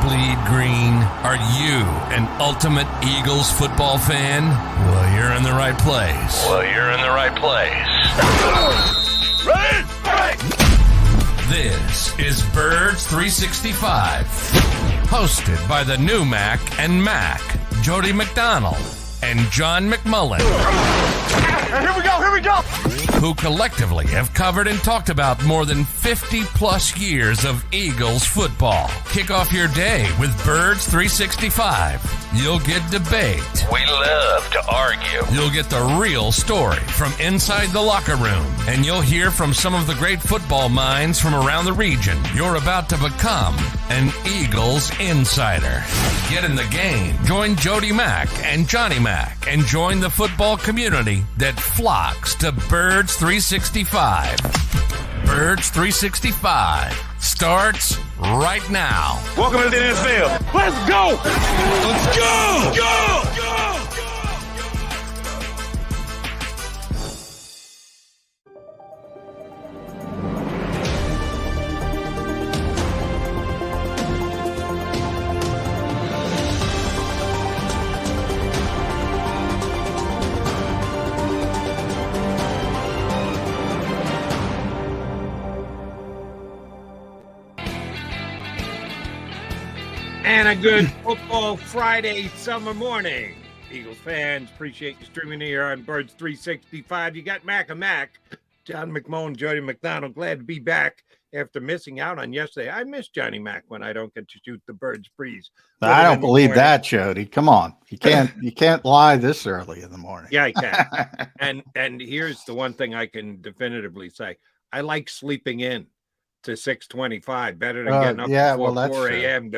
bleed green? Are you an ultimate Eagles football fan? Well, you're in the right place. Ready? This is Birds 365, hosted by the new Mac and Mac, Jody McDonald and John McMullen. Here we go. Who collectively have covered and talked about more than 50 plus years of Eagles football. Kick off your day with Birds 365. You'll get debate. We love to argue. You'll get the real story from inside the locker room. And you'll hear from some of the great football minds from around the region. You're about to become an Eagles insider. Get in the game. Join Jody Mack and Johnny Mack and join the football community that flocks to Birds 365. Birds 365 starts right now. Welcome to the NFL. Let's go! And a good football Friday summer morning. Eagles fans, appreciate you streaming here on Birds 365. You got Mac and Mac, John McMullen, Jody McDonald. Glad to be back after missing out on yesterday. I miss Johnny Mac when I don't get to shoot the Birds breeze. I don't believe that, Jody. Come on. You can't lie this early in the morning. Yeah, I can. and here's the one thing I can definitively say. I like sleeping in to 6:25, better than getting up before 4 a.m.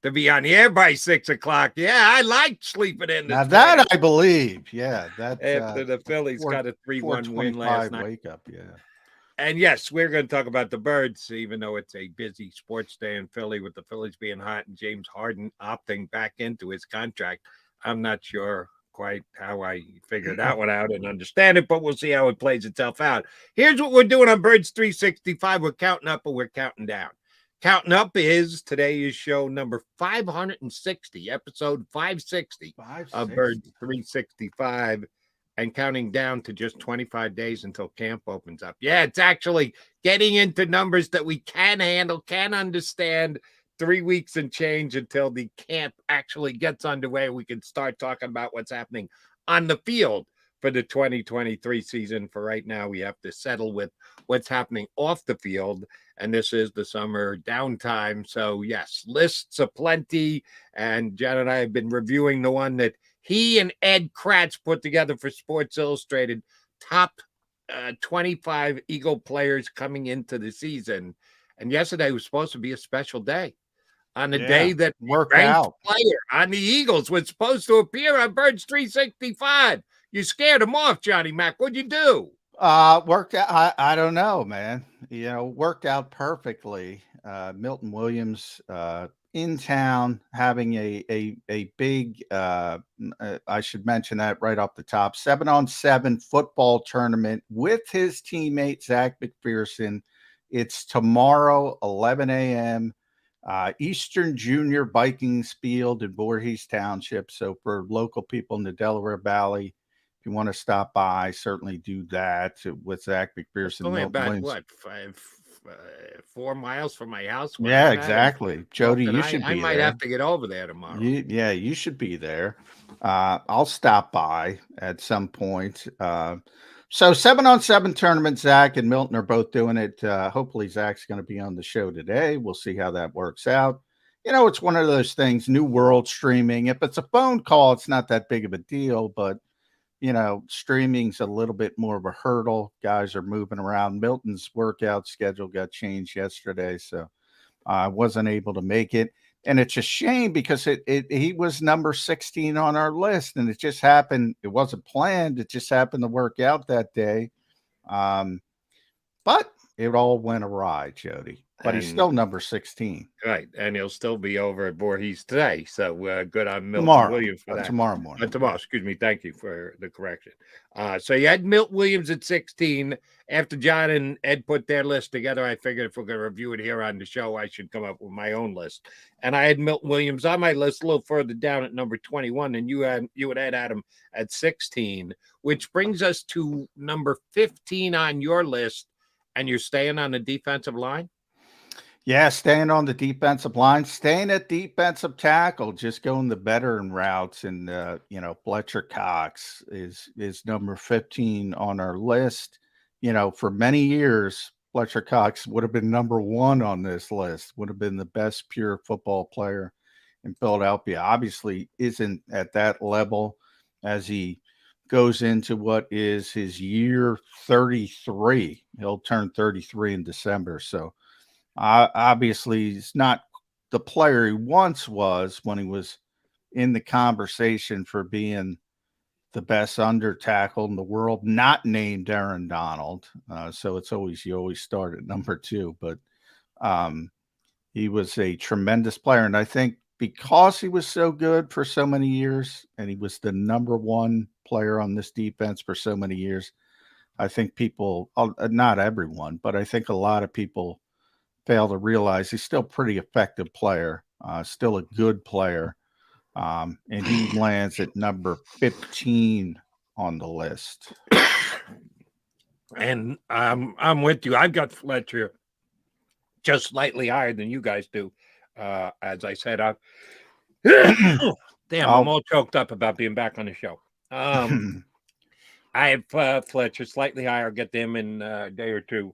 to be on the air by 6 o'clock. Yeah, I like sleeping in. Now that I believe, yeah. That after the Phillies got a 3-1 win last night. Wake up, yeah. And yes, we're going to talk about the Birds, even though it's a busy sports day in Philly with the Phillies being hot and James Harden opting back into his contract. I'm not sure quite how I figured that one out and understand it, but we'll see how it plays itself out. Here's what we're doing on Birds 365. We're counting up, but we're counting down. Counting up is today is show number 560, episode 560 of Birds 365, and counting down to just 25 days until camp opens up. Yeah, it's actually getting into numbers that we can handle, can understand. 3 weeks and change until the camp actually gets underway. We can start talking about what's happening on the field for the 2023 season. For right now, we have to settle with what's happening off the field, and this is the summer downtime. So, yes, lists aplenty, and John and I have been reviewing the one that he and Ed Kratz put together for Sports Illustrated, top 25 Eagle players coming into the season. And yesterday was supposed to be a special day. On the day that ranked player on the Eagles was supposed to appear on Birds 365. You scared him off, Johnny Mac. What'd you do? Worked out. I don't know, man. Worked out perfectly. Milton Williams in town having a big, I should mention that right off the top, 7-on-7 football tournament with his teammate, Zach McPherson. It's tomorrow, 11 a.m., Eastern Junior Vikings Field in Voorhees Township. So for local people in the Delaware Valley, if you want to stop by, certainly do that with Zach McPherson. Only about 4 miles from my house. Yeah, exactly. Jody, you should be there. I might have to get over there tomorrow. You should be there. I'll stop by at some point. So 7-on-7 tournament, Zach and Milton are both doing it. Hopefully Zach's going to be on the show today. We'll see how that works out. It's one of those things, new world streaming. If it's a phone call, it's not that big of a deal, but streaming's a little bit more of a hurdle. Guys are moving around. Milton's workout schedule got changed yesterday, so I wasn't able to make it. And it's a shame because he was number 16 on our list, and it just happened. It wasn't planned. It just happened to work out that day. But it all went awry, Jody. but he's still number 16. Right, and he'll still be over at Voorhees today. So good on Milton Tomorrow. Williams for that. Tomorrow morning. Tomorrow, excuse me. Thank you for the correction. So you had Milton Williams at 16. After John and Ed put their list together, I figured if we're going to review it here on the show, I should come up with my own list. And I had Milton Williams on my list a little further down at number 21, and you had Adam at 16, which brings us to number 15 on your list. And you're staying on the defensive line? Yeah, staying on the defensive line, staying at defensive tackle, just going the veteran routes. And, Fletcher Cox is number 15 on our list. For many years, Fletcher Cox would have been number 1 on this list, would have been the best pure football player in Philadelphia. Obviously isn't at that level as he goes into what is his year 33. He'll turn 33 in December. So, obviously, he's not the player he once was when he was in the conversation for being the best under tackle in the world, not named Aaron Donald. So you always start at number 2, but he was a tremendous player. And I think because he was so good for so many years and he was the number 1 player on this defense for so many years, I think people, not everyone, but I think a lot of people fail to realize he's still a pretty effective player, still a good player. And he lands at number 15 on the list. And I'm with you. I've got Fletcher just slightly higher than you guys do. As I said, I'm all choked up about being back on the show. I have Fletcher slightly higher. I'll get them in a day or two.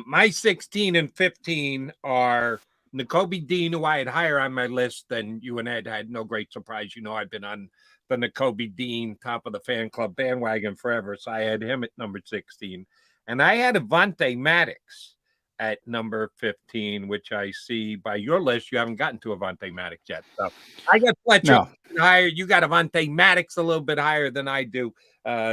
My 16 and 15 are Nakobe Dean, who I had higher on my list than you and Ed. I had no great surprise. I've been on the Nakobe Dean top of the fan club bandwagon forever, so I had him at number 16. And I had Avonte Maddox at number 15, which I see by your list, you haven't gotten to Avonte Maddox yet. So I got Fletcher higher. You got Avonte Maddox a little bit higher than I do.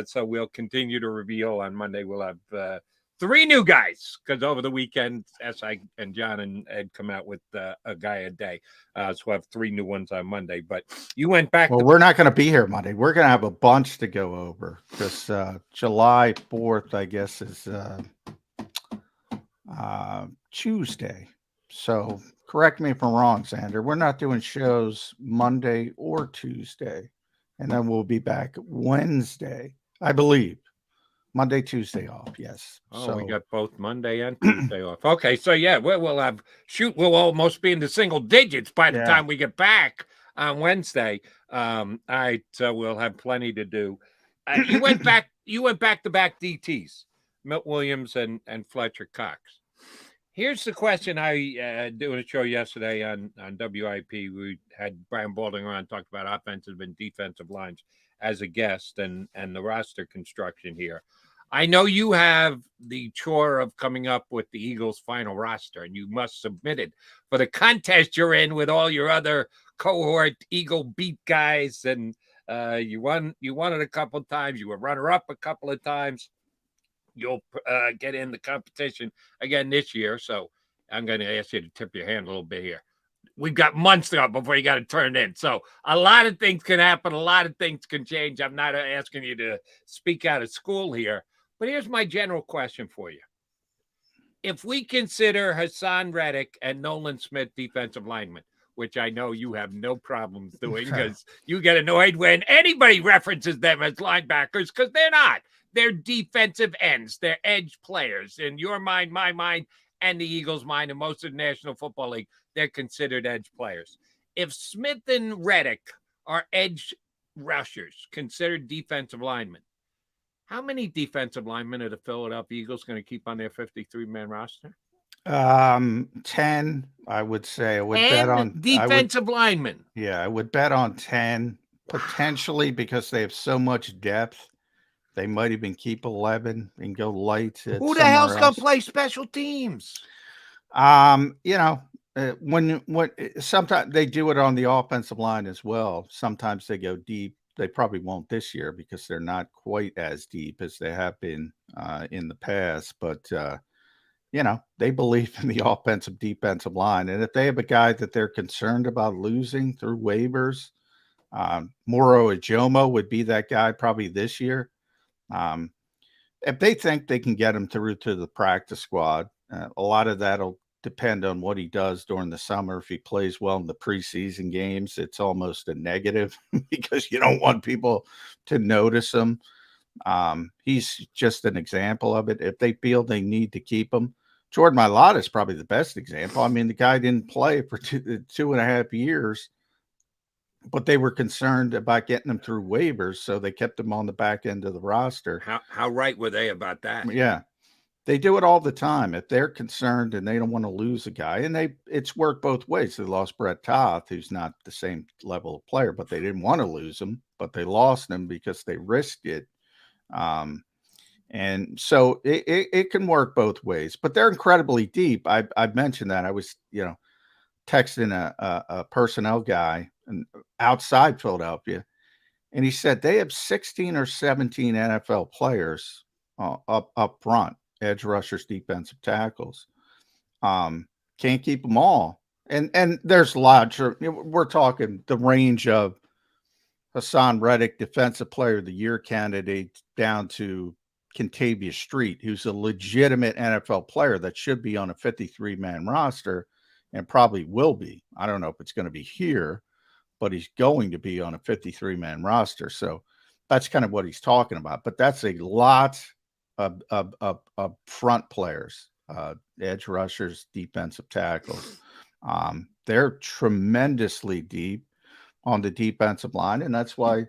So we'll continue to reveal on Monday. We'll have 3 new guys because over the weekend, SI and John and Ed come out with a guy a day. So we'll have 3 new ones on Monday. But you went back. Well, we're not going to be here Monday. We're going to have a bunch to go over because July 4th, I guess, is Tuesday. So correct me if I'm wrong, Zander. We're not doing shows Monday or Tuesday. And then we'll be back Wednesday, I believe. Monday, Tuesday off. Yes. Oh, so we got both Monday and Tuesday off. Okay. So yeah, we'll we'll almost be in the single digits by the time we get back on Wednesday. All right. So we'll have plenty to do. You went back to back DTs, Milt Williams and Fletcher Cox. Here's the question I doing a show yesterday on WIP. We had Brian Balding on, talked about offensive and defensive lines as a guest and the roster construction here. I know you have the chore of coming up with the Eagles' final roster, and you must submit it for the contest you're in with all your other cohort Eagle beat guys. And you won it a couple of times. You were runner-up a couple of times. You'll get in the competition again this year. So I'm going to ask you to tip your hand a little bit here. We've got months up before you got to turn in. So a lot of things can happen. A lot of things can change. I'm not asking you to speak out of school here. But here's my general question for you. If we consider Hassan Reddick and Nolan Smith defensive linemen, which I know you have no problems doing because you get annoyed when anybody references them as linebackers because they're not. They're defensive ends. They're edge players. In your mind, my mind, and the Eagles' mind, and most of the National Football League, they're considered edge players. If Smith and Reddick are edge rushers, considered defensive linemen, how many defensive linemen are the Philadelphia Eagles going to keep on their 53-man roster? 10, I would say. I would bet on defensive linemen. Yeah, I would bet on 10, potentially because they have so much depth. They might even keep 11 and go light. Who the hell's going to play special teams? When sometimes they do it on the offensive line as well. Sometimes they go deep. They probably won't this year because they're not quite as deep as they have been in the past. But they believe in the offensive defensive line. And if they have a guy that they're concerned about losing through waivers, Moro Ajomo would be that guy probably this year. If they think they can get him through to the practice squad, a lot of that'll depend on what he does during the summer. If he plays well in the preseason games, it's almost a negative because you don't want people to notice him. He's just an example of it. If they feel they need to keep him, Jordan Mailata is probably the best example. I mean, the guy didn't play for 2.5 years, but they were concerned about getting him through waivers, so they kept him on the back end of the roster. How right were they about that? Yeah. They do it all the time. If they're concerned and they don't want to lose a guy, and it's worked both ways. They lost Brett Toth, who's not the same level of player, but they didn't want to lose him, but they lost him because they risked it. And so it can work both ways, but they're incredibly deep. I've mentioned that. I was, texting a personnel guy outside Philadelphia, and he said they have 16 or 17 NFL players up front. Edge rushers, defensive tackles. Can't keep them all. And there's lots. We're talking the range of Hassan Reddick, Defensive Player of the Year candidate, down to Kentavious Street, who's a legitimate NFL player that should be on a 53-man roster and probably will be. I don't know if it's going to be here, but he's going to be on a 53-man roster. So that's kind of what he's talking about. But that's a lot of front players, edge rushers, defensive tackles. They're tremendously deep on the defensive line, and that's why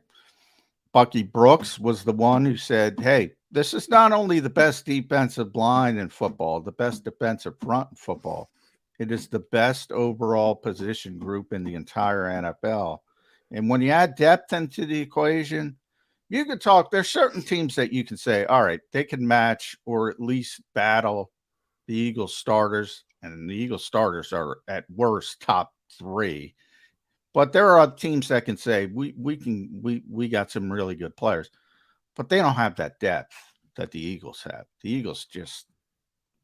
Bucky Brooks was the one who said, hey, this is not only the best defensive line in football, the best defensive front in football, it is the best overall position group in the entire NFL. And when you add depth into the equation, you can talk. There's certain teams that you can say, all right, they can match or at least battle the Eagles starters, and the Eagles starters are at worst top 3. But there are teams that can say we got some really good players, but they don't have that depth that the Eagles have. The Eagles just,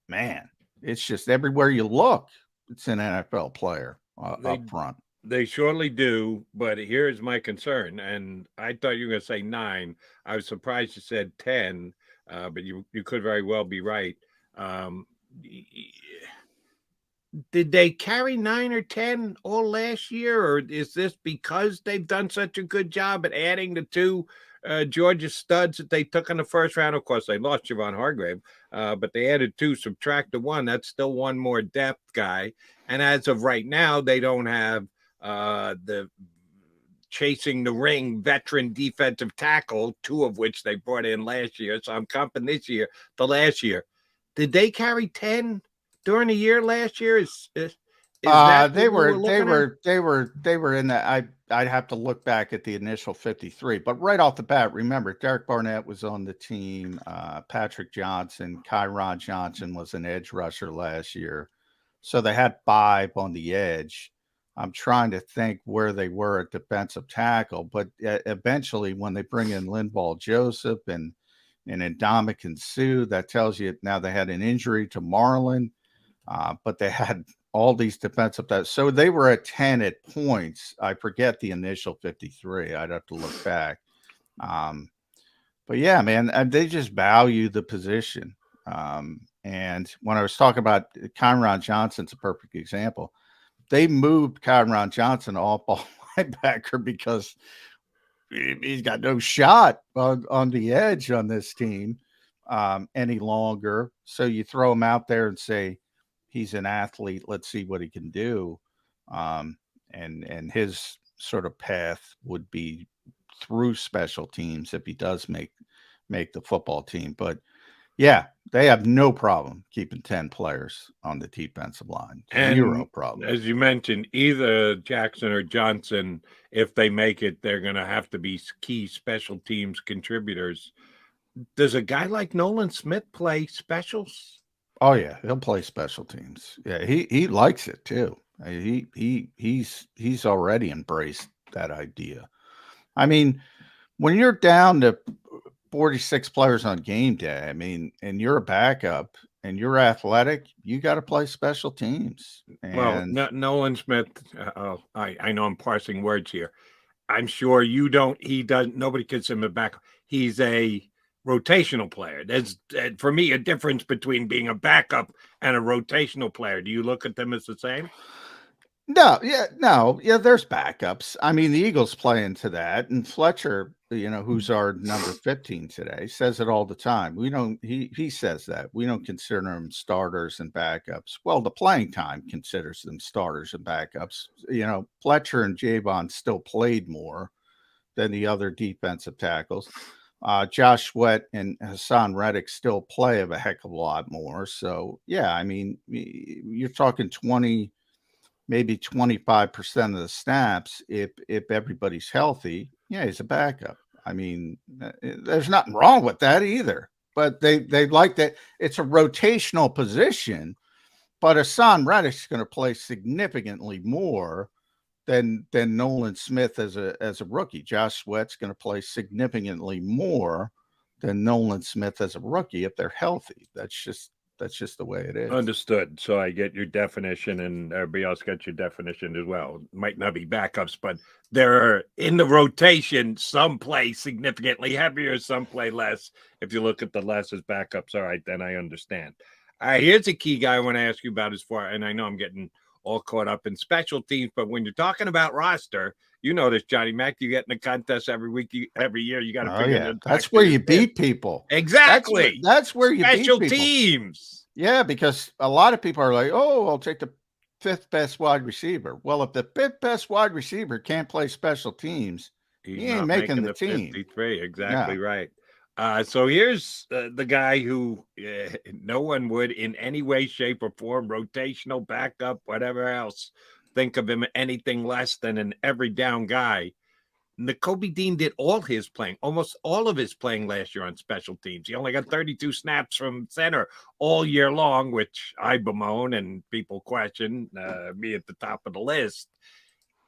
man, it's just everywhere you look, it's an NFL player up front. They surely do, but here's my concern. And I thought you were going to say 9. I was surprised you said 10, but you could very well be right. Did they carry 9 or 10 all last year, or is this because they've done such a good job at adding the 2 Georgia studs that they took in the first round? Of course, they lost Javon Hargrave, but they added 2, subtract the 1. That's still one more depth guy. And as of right now, they don't have the chasing the ring veteran defensive tackle, 2 of which they brought in last year. So I'm comping this year to last year. Did they carry 10 during the year last year? Is that they were in that. I'd have to look back at the initial 53, but right off the bat, remember Derek Barnett was on the team. Patrick Johnson, Kyron Johnson was an edge rusher last year, so they had 5 on the edge. I'm trying to think where they were at defensive tackle, but eventually when they bring in Linval Joseph and Ndamukong Suh, that tells you now they had an injury to Marlon, but they had all these defensive tackles. So they were at 10 at points. I forget the initial 53. I'd have to look back. But yeah, man, they just value the position. And when I was talking about Kyron Johnson's a perfect example. They moved Kyron Johnson off ball linebacker because he's got no shot on the edge on this team any longer. So you throw him out there and say, he's an athlete. Let's see what he can do. And his sort of path would be through special teams if he does make the football team. But yeah, they have no problem keeping 10 players on the defensive line. Zero problem. As you mentioned, either Jackson or Johnson, if they make it, they're going to have to be key special teams contributors. Does a guy like Nolan Smith play specials? Oh yeah, he'll play special teams. Yeah, he likes it too. He's already embraced that idea. I mean, when you're down to 46 players on game day, I mean, and you're a backup and you're athletic, you got to play special teams. Well, And Nolan Smith, I know I'm parsing words here. I'm sure you don't. He doesn't. Nobody considers him a backup. He's a rotational player. There's, for me, a difference between being a backup and a rotational player. Do you look at them as the same? no, there's backups. I mean, the Eagles play into that, and Fletcher, who's our number 15 today, says it all the time. We don't. He says that we don't consider them starters and backups. Well, the playing time considers them starters and backups. Fletcher and Javon still played more than the other defensive tackles. Josh Sweat and Hassan Reddick still play a heck of a lot more. So yeah, I mean, you're talking 20. Maybe 25% of the snaps if everybody's healthy. Yeah, he's a backup. I mean, there's nothing wrong with that either. But they like that. It's a rotational position, but Hassan Reddick's going to play significantly more than Nolan Smith as a rookie. Josh Sweat's going to play significantly more than Nolan Smith as a rookie if they're healthy. That's just the way it is. Understood. So I get your definition, and everybody else gets your definition as well. Might not be backups, but they're in the rotation. Some play significantly heavier, some play less. If you look at the less as backups, all right, then I understand. All right, here's a key guy I want to ask you about as far, and I know I'm getting all caught up in special teams, but when you're talking about roster, you know this, Johnny Mac, you get in a contest every week, every year. You got to figure it. That's where you beat people. Exactly. That's where you beat people. Special teams. Yeah, because a lot of people are like, oh, I'll take the 5th best wide receiver. Well, if the 5th best wide receiver can't play special teams, he ain't making the team. 53. Exactly right. So here's the guy who no one would in any way, shape, or form, rotational, backup, whatever else, think of him anything less than an every down guy. Nakobe Dean did all his playing, almost all of his playing last year on special teams. He only got 32 snaps from center all year long, which I bemoan and people question me at the top of the list.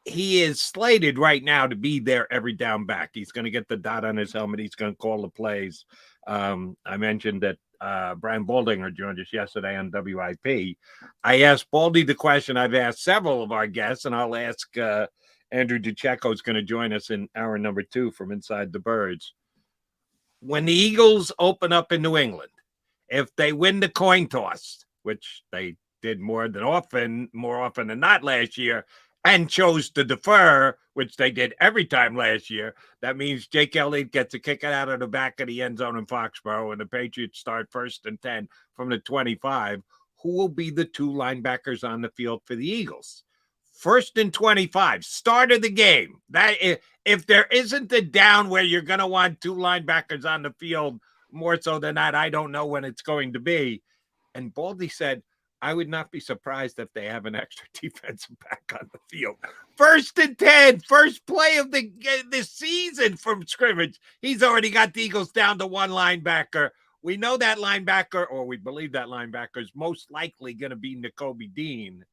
He is slated right now to be their every down back. He's going to get the dot on his helmet. He's going to call the plays. I mentioned that Brian Baldinger joined us yesterday on WIP. I asked Baldy the question I've asked several of our guests, and I'll ask Andrew DiCecco is going to join us in hour number 2 from Inside the Birds. When the Eagles open up in New England, if they win the coin toss, which they did more often than not last year, and chose to defer, which they did every time last year, that means Jake Elliott gets a kick out of the back of the end zone in Foxborough, and the Patriots start 1st and 10 from the 25. Who will be the 2 linebackers on the field for the Eagles? 1st and 25, start of the game. That if there isn't a down where you're going to want 2 linebackers on the field, more so than that, I don't know when it's going to be. And Baldy said, I would not be surprised if they have an extra defensive back on the field. 1st and 10, first play of the season from scrimmage. He's already got the Eagles down to 1 linebacker. We know that linebacker, or we believe that linebacker is most likely going to be Nakobe Dean.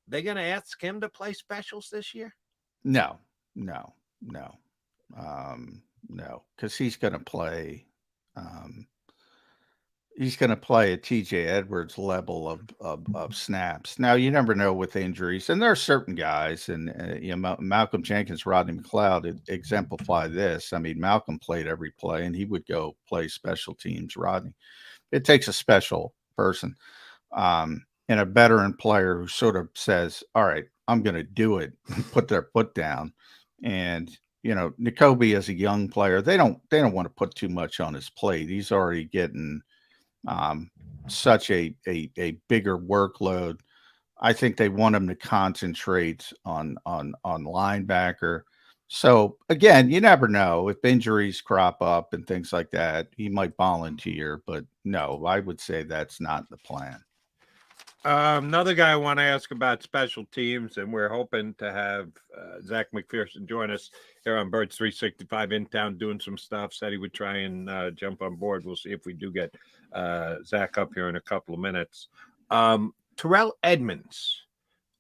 They're going to ask him to play specials this year? No, because he's going to play. He's going to play at TJ Edwards level of snaps. Now, you never know with injuries, and there are certain guys, and Malcolm Jenkins, Rodney McLeod exemplify this. I mean, Malcolm played every play, and he would go play special teams. Rodney, it takes a special person and a veteran player who sort of says, "All right, I'm going to do it," and put their foot down. And Nakobe as a young player, they don't want to put too much on his plate. He's already getting such a bigger workload. I think they want him to concentrate on linebacker. So again, you never know if injuries crop up and things like that. He might volunteer, but no, I would say that's not the plan. Another guy I want to ask about special teams, and we're hoping to have Zach McPherson join us here on Birds 365 in town doing some stuff. Said he would try and jump on board. We'll see if we do get Zach up here in a couple of minutes. Terrell Edmonds,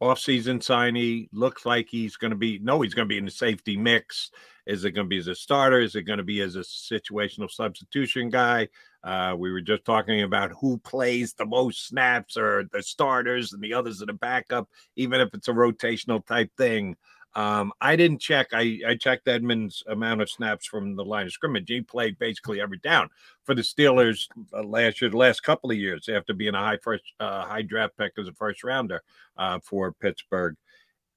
offseason signee, looks like he's going to be in the safety mix. Is it going to be as a starter? Is it going to be as a situational substitution guy? We were just talking about who plays the most snaps, or the starters and the others are the backup, even if it's a rotational type thing. I didn't check. I checked Edmonds' amount of snaps from the line of scrimmage. He played basically every down for the Steelers last year, the last couple of years, after being a high draft pick as a first rounder for Pittsburgh.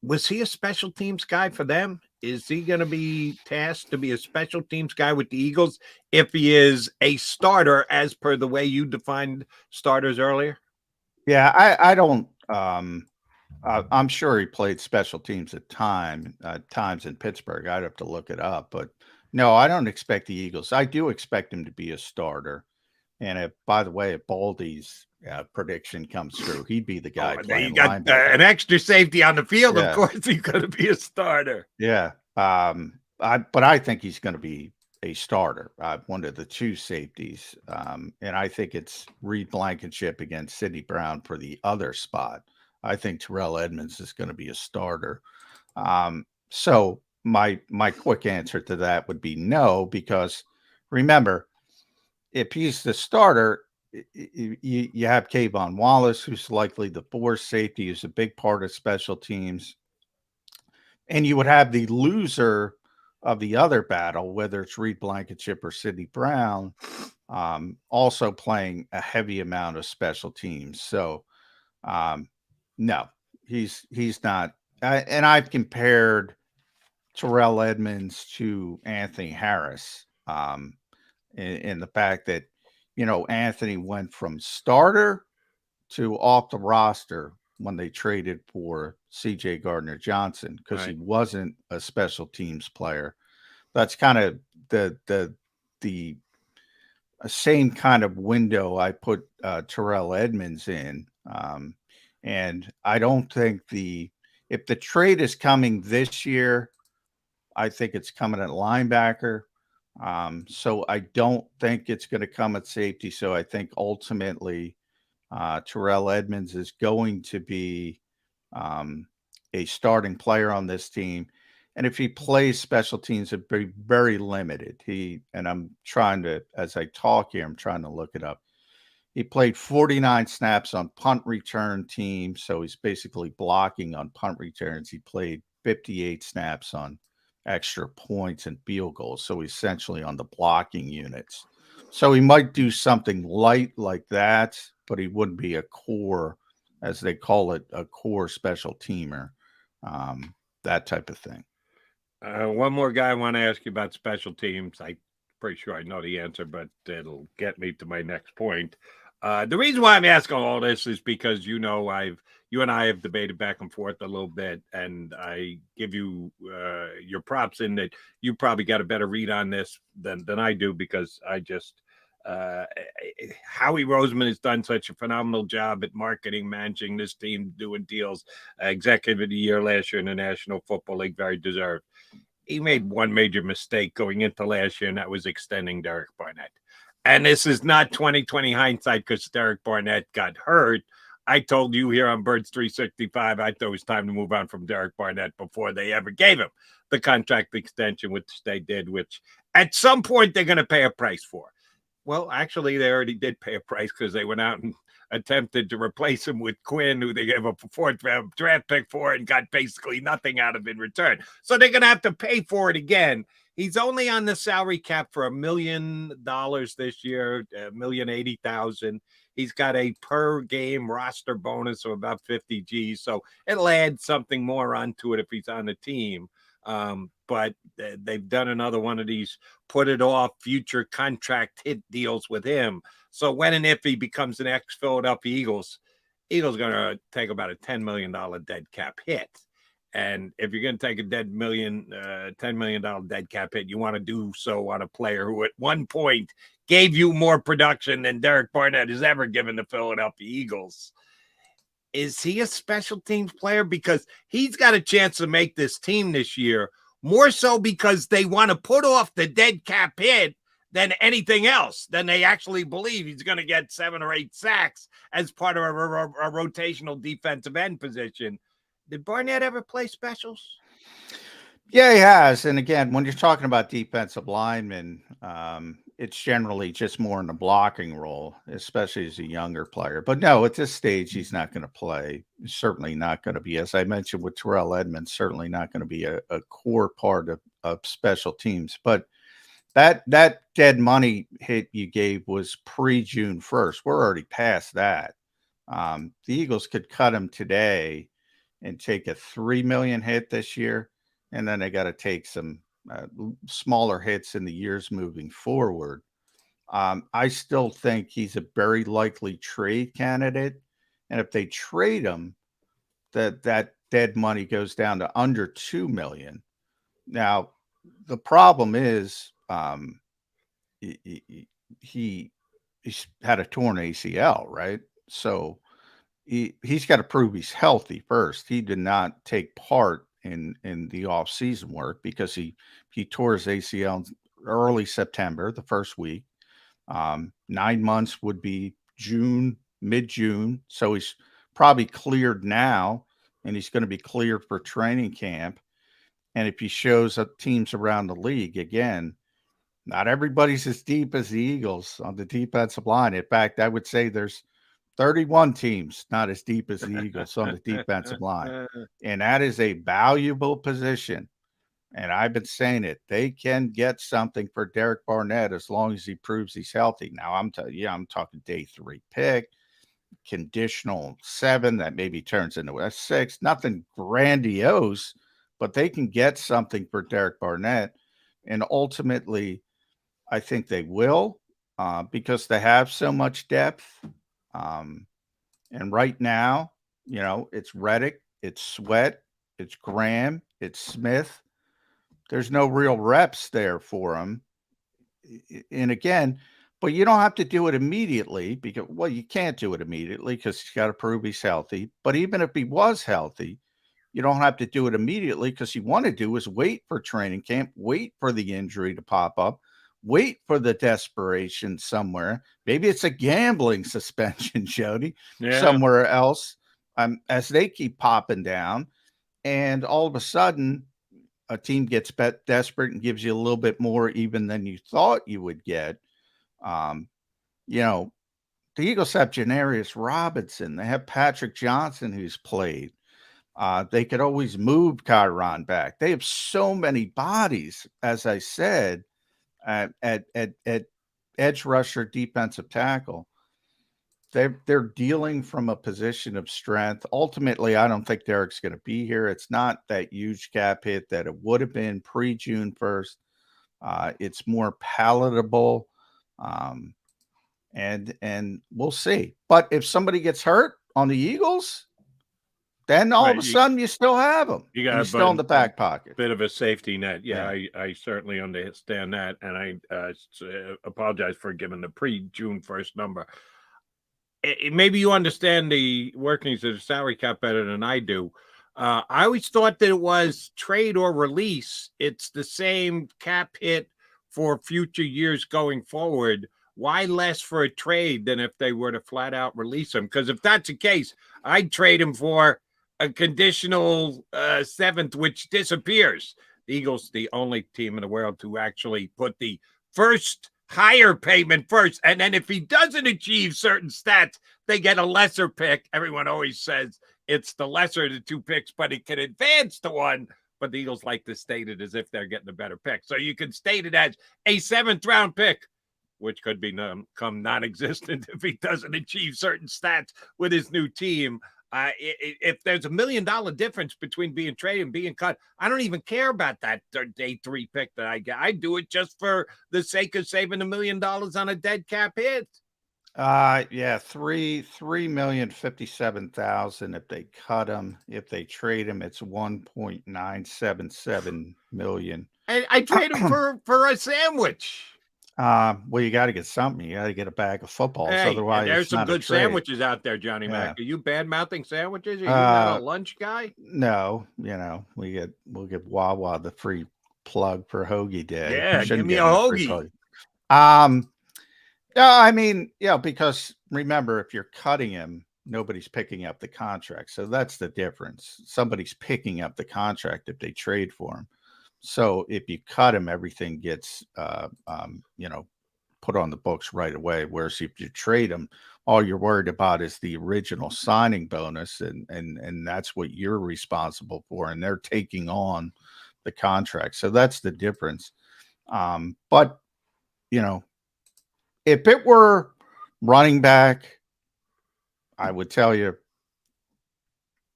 Was he a special teams guy for them? Is he going to be tasked to be a special teams guy with the Eagles if he is a starter, as per the way you defined starters earlier? Yeah, I don't. I'm sure he played special teams at times in Pittsburgh. I'd have to look it up, but no, I don't expect the Eagles. I do expect him to be a starter. And if, by the way, if Baldy's prediction comes true, he'd be the guy playing you got linebacker. an extra safety on the field. Yeah. Of course, he's going to be a starter. Yeah. But I think he's going to be a starter, one of the two safeties. And I think it's Reed Blankenship against Sidney Brown for the other spot. I think Terrell Edmonds is going to be a starter. So my quick answer to that would be no, because remember, if he's the starter, you have Kayvon Wallace, who's likely the fourth safety, who's a big part of special teams. And you would have the loser of the other battle, whether it's Reed Blankenship or Sidney Brown, also playing a heavy amount of special teams. So, no, he's not. And I've compared Terrell Edmonds to Anthony Harris in the fact that, Anthony went from starter to off the roster when they traded for C.J. Gardner-Johnson because he wasn't a special teams player. That's kind of the same kind of window I put Terrell Edmonds in. And I don't think if the trade is coming this year, I think it's coming at linebacker. So I don't think it's going to come at safety. So I think ultimately Terrell Edmonds is going to be a starting player on this team. And if he plays special teams, it'd be very limited. And I'm trying to, as I talk here, I'm trying to look it up. He played 49 snaps on punt return teams, so he's basically blocking on punt returns. He played 58 snaps on extra points and field goals, so essentially on the blocking units. So he might do something light like that, but he wouldn't be a core, as they call it, a core special teamer, that type of thing. One more guy I want to ask you about special teams. I'm pretty sure I know the answer, but it'll get me to my next point. The reason why I'm asking all this is because you and I have debated back and forth a little bit, and I give you your props in that you probably got a better read on this than I do, because I just Howie Roseman has done such a phenomenal job at marketing, managing this team, doing deals. Executive of the Year last year in the National Football League, very deserved. He made one major mistake going into last year, and that was extending Derek Barnett. And this is not 2020 hindsight because Derek Barnett got hurt. I told you here on Birds 365, I thought it was time to move on from Derek Barnett before they ever gave him the contract extension, which they did, which at some point they're going to pay a price for. Well, actually, they already did pay a price because they went out and attempted to replace him with Quinn, who they gave a fourth-round draft pick for and got basically nothing out of in return. So they're going to have to pay for it again. He's only on the salary cap for $1 million this year, $1,080,000. He's got a per game roster bonus of about 50 G's. So it'll add something more onto it if he's on the team. But they've done another one of these put it off future contract hit deals with him. So when and if he becomes an ex-Philadelphia Eagles going to take about a $10 million dead cap hit. And if you're going to take a $10 million dead cap hit, you want to do so on a player who at one point gave you more production than Derek Barnett has ever given the Philadelphia Eagles. Is he a special teams player? Because he's got a chance to make this team this year, more so because they want to put off the dead cap hit than anything else. Then they actually believe he's going to get 7 or 8 sacks as part of a rotational defensive end position. Did Barnett ever play specials? Yeah, he has. And again, when you're talking about defensive linemen, it's generally just more in the blocking role, especially as a younger player. But no, at this stage, he's not going to play. He's certainly not going to be, as I mentioned with Terrell Edmonds, certainly not going to be a core part of special teams. But that dead money hit you gave was pre-June 1st. We're already past that. The Eagles could cut him today and take a $3 million hit this year, and then they got to take some smaller hits in the years moving forward. I still think he's a very likely trade candidate, and if they trade him, that dead money goes down to under $2 million. Now, the problem is he had a torn ACL, right? So he's got to prove he's healthy first. He did not take part in the off-season work because he tore his ACL in early September, the first week. 9 months would be mid-June. So he's probably cleared now, and he's going to be cleared for training camp. And if he shows up teams around the league, again, not everybody's as deep as the Eagles on the defensive line. In fact, I would say there's 31 teams not as deep as the Eagles on the defensive line. And that is a valuable position. And I've been saying it. They can get something for Derek Barnett as long as he proves he's healthy. Now, I'm talking day 3 pick, conditional 7 that maybe turns into a 6. Nothing grandiose, but they can get something for Derek Barnett. And ultimately, I think they will because they have so much depth. And right now, it's Reddick, it's Sweat, it's Graham, it's Smith. There's no real reps there for him. And again, but you don't have to do it immediately because, well, you can't do it immediately because he's got to prove he's healthy. But even if he was healthy, you don't have to do it immediately because you want to do is wait for training camp, wait for the injury to pop up, wait for the desperation somewhere. Maybe it's a gambling suspension, Jody, somewhere else as they keep popping down. And all of a sudden, a team gets desperate and gives you a little bit more even than you thought you would get. The Eagles have Janarius Robinson. They have Patrick Johnson, who's played. They could always move Kyron back. They have so many bodies, as I said, at edge rusher, defensive tackle. They're dealing from a position of strength. Ultimately, I don't think Derek's going to be here. It's not that huge cap hit that it would have been pre-June 1st. It's more palatable, and we'll see. But if somebody gets hurt on the Eagles, then all of a sudden you still have them. You're still in the back pocket. Bit of a safety net. Yeah. I certainly understand that. And I apologize for giving the pre-June 1st number. Maybe you understand the workings of the salary cap better than I do. I always thought that it was trade or release. It's the same cap hit for future years going forward. Why less for a trade than if they were to flat out release him? Because if that's the case, I'd trade him for a conditional 7th, which disappears. The Eagles, the only team in the world to actually put the first higher payment first. And then if he doesn't achieve certain stats, they get a lesser pick. Everyone always says it's the lesser of the 2 picks, but it can advance to 1. But the Eagles like to state it as if they're getting a better pick. So you can state it as a 7th round pick, which could become non-existent if he doesn't achieve certain stats with his new team. If there's $1 million difference between being traded and being cut, I don't even care about that day 3 pick that I get. I do it just for the sake of saving $1 million on a dead cap hit. $3,057,000 if they cut him. If they trade him, it's $1.977 million. And I trade him for a sandwich. Well, you got to get something. You got to get a bag of footballs. Otherwise, there's some good sandwiches out there, Johnny Mac. Are you bad mouthing sandwiches? Are you not a lunch guy? No, we'll give Wawa the free plug for Hoagie Day. Yeah, give me a hoagie. Because remember, if you're cutting him, nobody's picking up the contract. So that's the difference. Somebody's picking up the contract if they trade for him. So if you cut him, everything gets, put on the books right away. Whereas if you trade them, all you're worried about is the original signing bonus, and that's what you're responsible for, and they're taking on the contract. So that's the difference. But if it were running back, I would tell you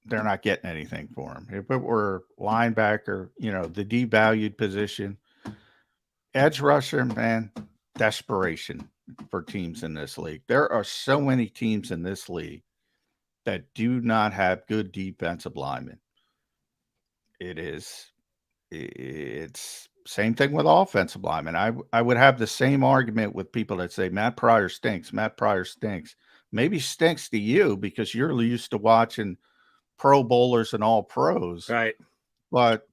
they're not getting anything for him. If it were linebacker, the devalued position, edge rusher, man, desperation for teams in this league. There are so many teams in this league that do not have good defensive linemen. It's same thing with offensive linemen. I would have the same argument with people that say Matt Pryor stinks. Matt Pryor stinks. Maybe stinks to you because you're used to watching Pro Bowlers and all pros. Right. But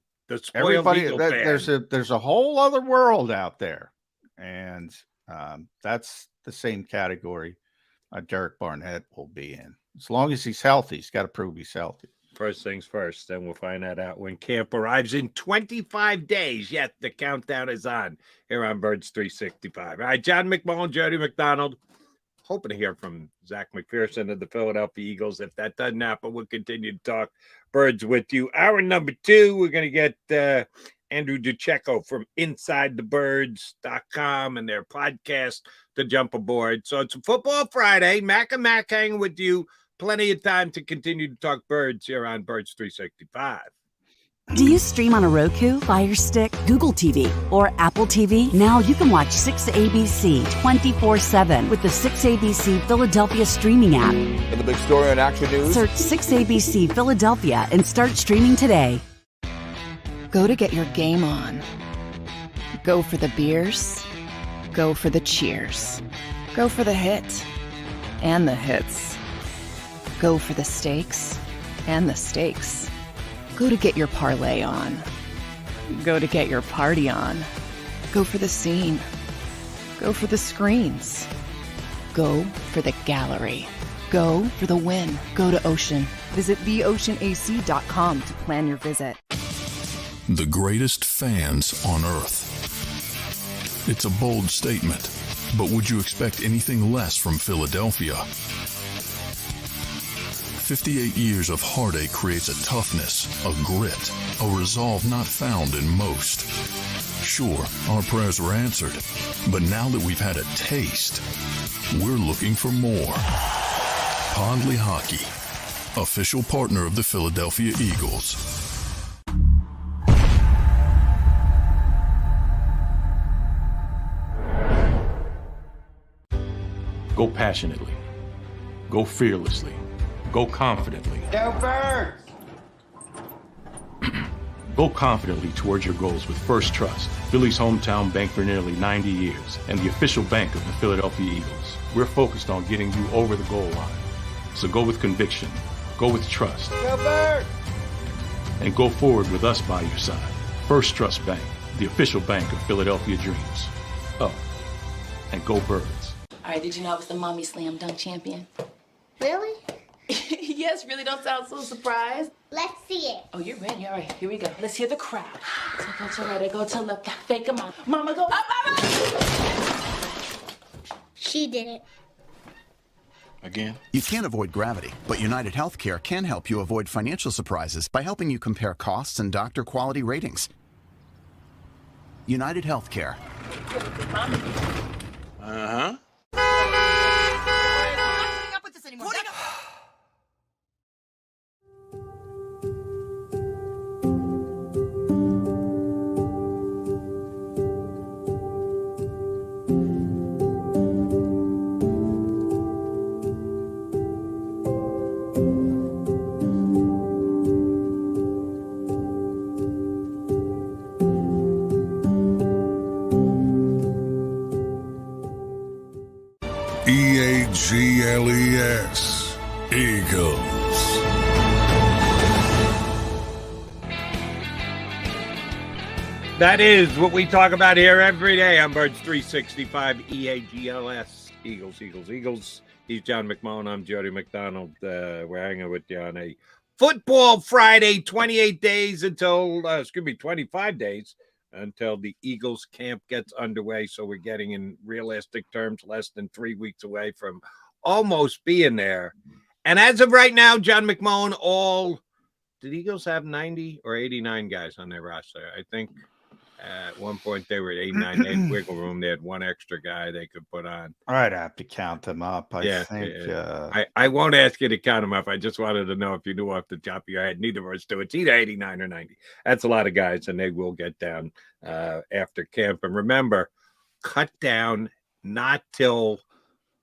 everybody, Eagle there's a whole other world out there. And that's the same category Derek Barnett will be in. As long as he's healthy, he's got to prove he's healthy. First things first, then we'll find that out when camp arrives in 25 days. Yet the countdown is on here on Birds 365. All right, John McMullen, Jody McDonald. Hoping to hear from Zach McPherson of the Philadelphia Eagles. If that doesn't happen, we'll continue to talk Birds with you. Hour number 2, we're going to get Andrew DiCecco from InsideTheBirds.com and their podcast to jump aboard. So it's a Football Friday. Mac and Mac hanging with you. Plenty of time to continue to talk birds here on Birds 365. Do you stream on a Roku, Fire Stick, Google TV, or Apple TV? Now you can watch 6ABC 24/7 with the 6ABC Philadelphia streaming app. And the big story on Action News. Search 6ABC Philadelphia and start streaming today. Go to get your game on. Go for the beers. Go for the cheers. Go for the hit and the hits. Go for the stakes and the stakes. Go to get your parlay on. Go to get your party on. Go for the scene. Go for the screens. Go for the gallery. Go for the win. Go to Ocean. Visit theoceanac.com to plan your visit. The greatest fans on earth. It's a bold statement, but would you expect anything less from Philadelphia? 58 years of heartache creates a toughness, a grit, a resolve not found in most. Sure, our prayers were answered, but now that we've had a taste, we're looking for more. Pondley Hockey, official partner of the Philadelphia Eagles. Go passionately. Go fearlessly. Go confidently. Go Birds! Go confidently towards your goals with First Trust, Philly's hometown bank for nearly 90 years, and the official bank of the Philadelphia Eagles. We're focused on getting you over the goal line. So go with conviction, go with trust, Go Birds! and go forward with us by your side. First Trust Bank, the official bank of Philadelphia dreams. Oh, and go Birds. All right, did you know I was the Mommy Slam Dunk Champion? Really? Yes, really, don't sound so surprised. Let's see it. Oh, you're ready. All right, here we go. Let's hear the crowd. So go to right, I go to left, fake 'em out. Mama, go up, up, up. She did it. Again? You can't avoid gravity, but United Healthcare can help you avoid financial surprises by helping you compare costs and doctor quality ratings. United Healthcare. Uh-huh. EAGLES, Eagles. That is what we talk about here every day on Birds 365, EAGLS, Eagles, Eagles, Eagles. He's John McMullen. I'm Jody McDonald. We're hanging with you on a Football Friday, 28 days until, 25 days until the Eagles camp gets underway. So we're getting, in realistic terms, less than 3 weeks away from almost being there. And as of right now, John McMullen, did Eagles have 90 or 89 guys on their roster? I think at one point they were at 89. They had wiggle room. They had one extra guy they could put on. I'd have to count them up. I think I won't ask you to count them up. I just wanted to know if you knew off the top of your head. Neither of us do. It's either 89 or 90. That's a lot of guys, and they will get down after camp. And remember, cut down not till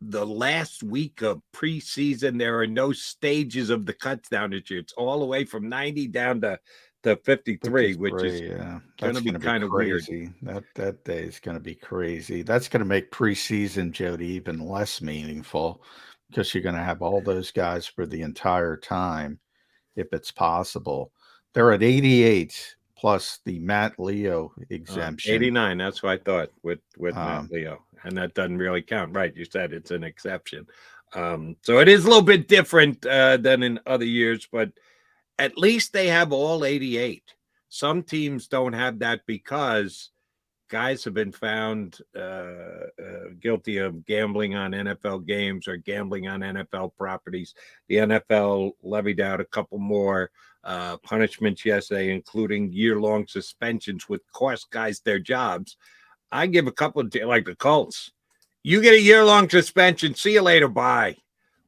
the last week of preseason. There are no stages of the cuts down this year. It's all the way from 90 down to 53, which is going to be kind of crazy. Weird. That day is going to be crazy. That's going to make preseason, Jody, even less meaningful because you're going to have all those guys for the entire time, if it's possible. They're at 88 plus the Matt Leo exemption. 89. That's what I thought with Matt Leo. And that doesn't really count. Right. You said it's an exception. So it is a little bit different than in other years, but at least they have all 88. Some teams don't have that because guys have been found guilty of gambling on NFL games or gambling on NFL properties. The NFL levied out a couple more punishments yesterday, including year-long suspensions, which cost guys their jobs. I give a couple of, like the Colts. You get a year-long suspension. See you later. Bye.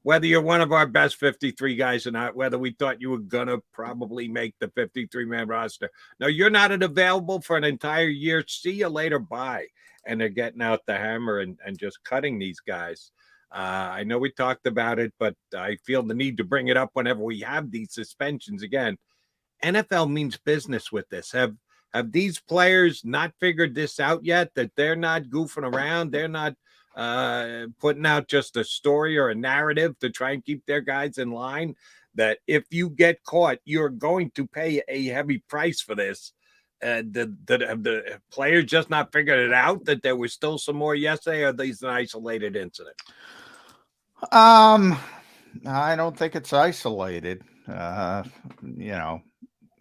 Whether you're one of our best 53 guys or not, whether we thought you were going to probably make the 53-man roster. No, you're not available for an entire year. See you later. Bye. And they're getting out the hammer and just cutting these guys. I know we talked about it, but I feel the need to bring it up whenever we have these suspensions again. NFL means business with this. Have these players not figured this out yet, that they're not goofing around? They're not putting out just a story or a narrative to try and keep their guys in line, that if you get caught, you're going to pay a heavy price for this. The players just not figured it out, that there was still some more yesterday, or are these an isolated incident? I don't think it's isolated.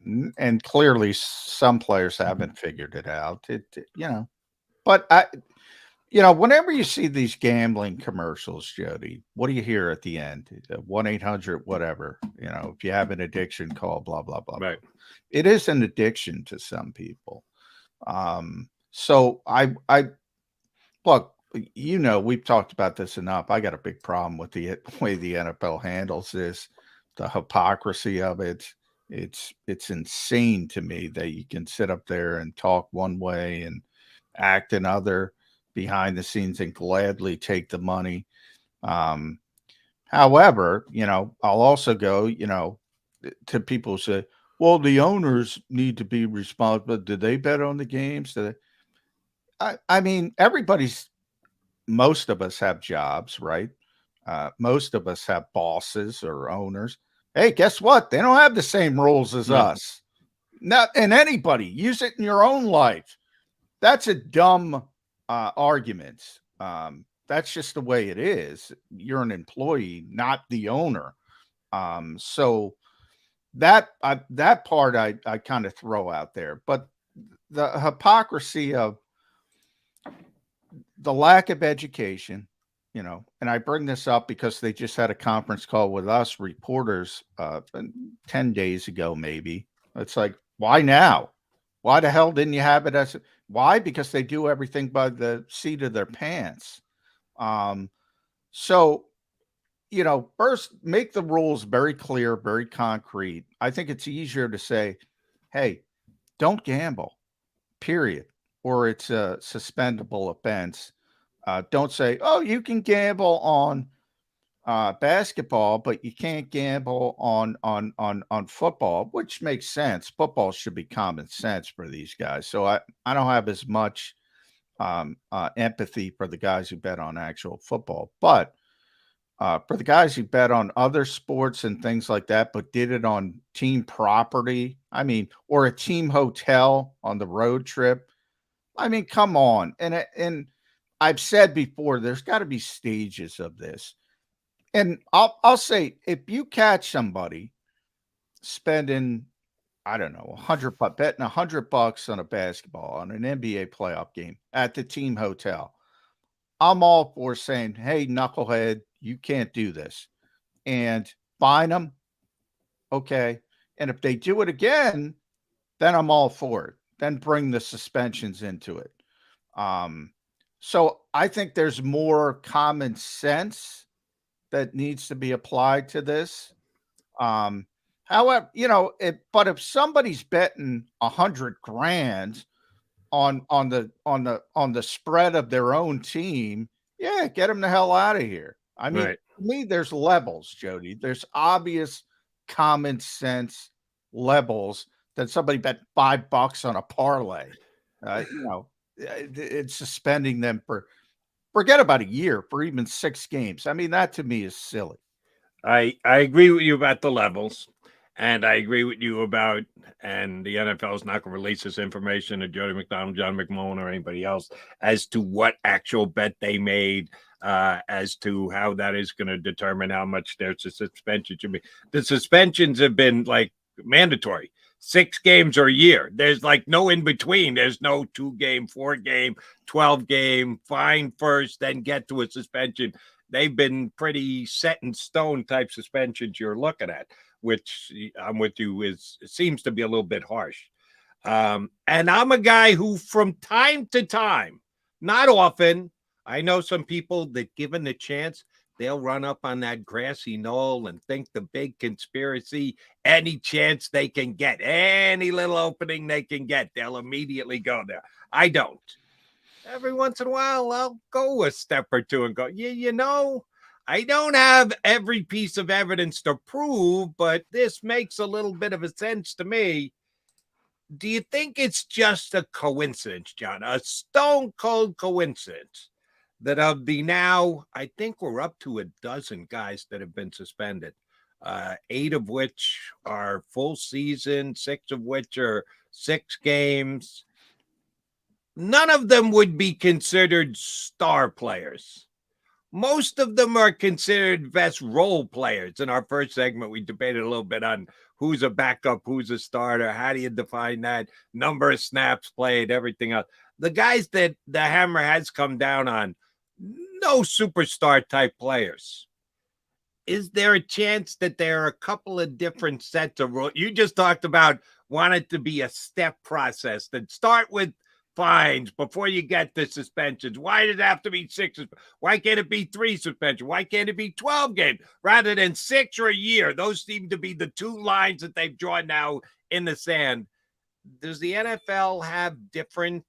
And clearly some players haven't figured it out. But whenever you see these gambling commercials, Jody, what do you hear at the end? 1-800 whatever. If you have an addiction, call blah blah blah. Right. It is an addiction to some people. So I look. We've talked about this enough. I got a big problem with the way the NFL handles this, the hypocrisy of it. It's insane to me that you can sit up there and talk one way and act another behind the scenes and gladly take the money. However, I'll also go, to people who say, well, the owners need to be responsible. Do they bet on the games? I mean, most of us have jobs, right? Most of us have bosses or owners. Hey, guess what? They don't have the same rules as us. Not in anybody. Use it in your own life. That's a dumb argument. That's just the way it is. You're an employee, not the owner. So that part I kind of throw out there. But the hypocrisy of the lack of education, and I bring this up because they just had a conference call with us reporters 10 days ago, maybe. It's like, why now? Why the hell didn't you have it why? Because they do everything by the seat of their pants. So, first make the rules very clear, very concrete. I think it's easier to say, hey, don't gamble, period. Or it's a suspendable offense. Don't say, oh, you can gamble on basketball, but you can't gamble on football, which makes sense. Football should be common sense for these guys. So I don't have as much empathy for the guys who bet on actual football, but for the guys who bet on other sports and things like that, but did it on team property, or a team hotel on the road trip. Come on. And I've said before, there's got to be stages of this. And I'll say, if you catch somebody spending I don't know, $100, betting $100 on a basketball, on an NBA playoff game at the team hotel. I'm all for saying, hey, knucklehead, you can't do this. And fine them. Okay. And if they do it again, then I'm all for it. Then bring the suspensions into it. So I think there's more common sense that needs to be applied to this. However, but if somebody's betting 100 grand on the spread of their own team, yeah, get them the hell out of here. I mean, Right. to me, there's levels, Jody. There's obvious common sense levels that somebody bet $5 on a parlay. It's suspending them for forget about a year, for even 6 games. I mean, that to me is silly. I agree with you about the levels, and I agree with you about, and the NFL is not going to release this information to Jody McDonald, John McMullen, or anybody else as to what actual bet they made, as to how that is going to determine how much their suspension should be. The suspensions have been like mandatory. 6 games or a year. There's like no in between. There's no 2-game, 4-game, 12-game, fine first, then get to a suspension. They've been pretty set in stone type suspensions you're looking at, which I'm with you seems to be a little bit harsh. And I'm a guy who from time to time, not often, I know some people that given the chance, they'll run up on that grassy knoll and think the big conspiracy, any chance they can get, any little opening they can get, they'll immediately go there. I don't. Every once in a while, I'll go a step or two and go, I don't have every piece of evidence to prove, but this makes a little bit of a sense to me. Do you think it's just a coincidence, John, a stone cold coincidence that of the now, I think we're up to a dozen guys that have been suspended, 8 of which are full season, 6 of which are 6 games. None of them would be considered star players. Most of them are considered best role players. In our first segment, we debated a little bit on who's a backup, who's a starter, how do you define that, number of snaps played, everything else. The guys that the hammer has come down on, no superstar type players. Is there a chance that there are a couple of different sets of rules? You just talked about want it to be a step process that start with fines before you get the suspensions. Why did it have to be 6? Why can't it be 3 suspensions? Why can't it be 12 games rather than 6 or a year? Those seem to be the 2 lines that they've drawn now in the sand. Does the NFL have different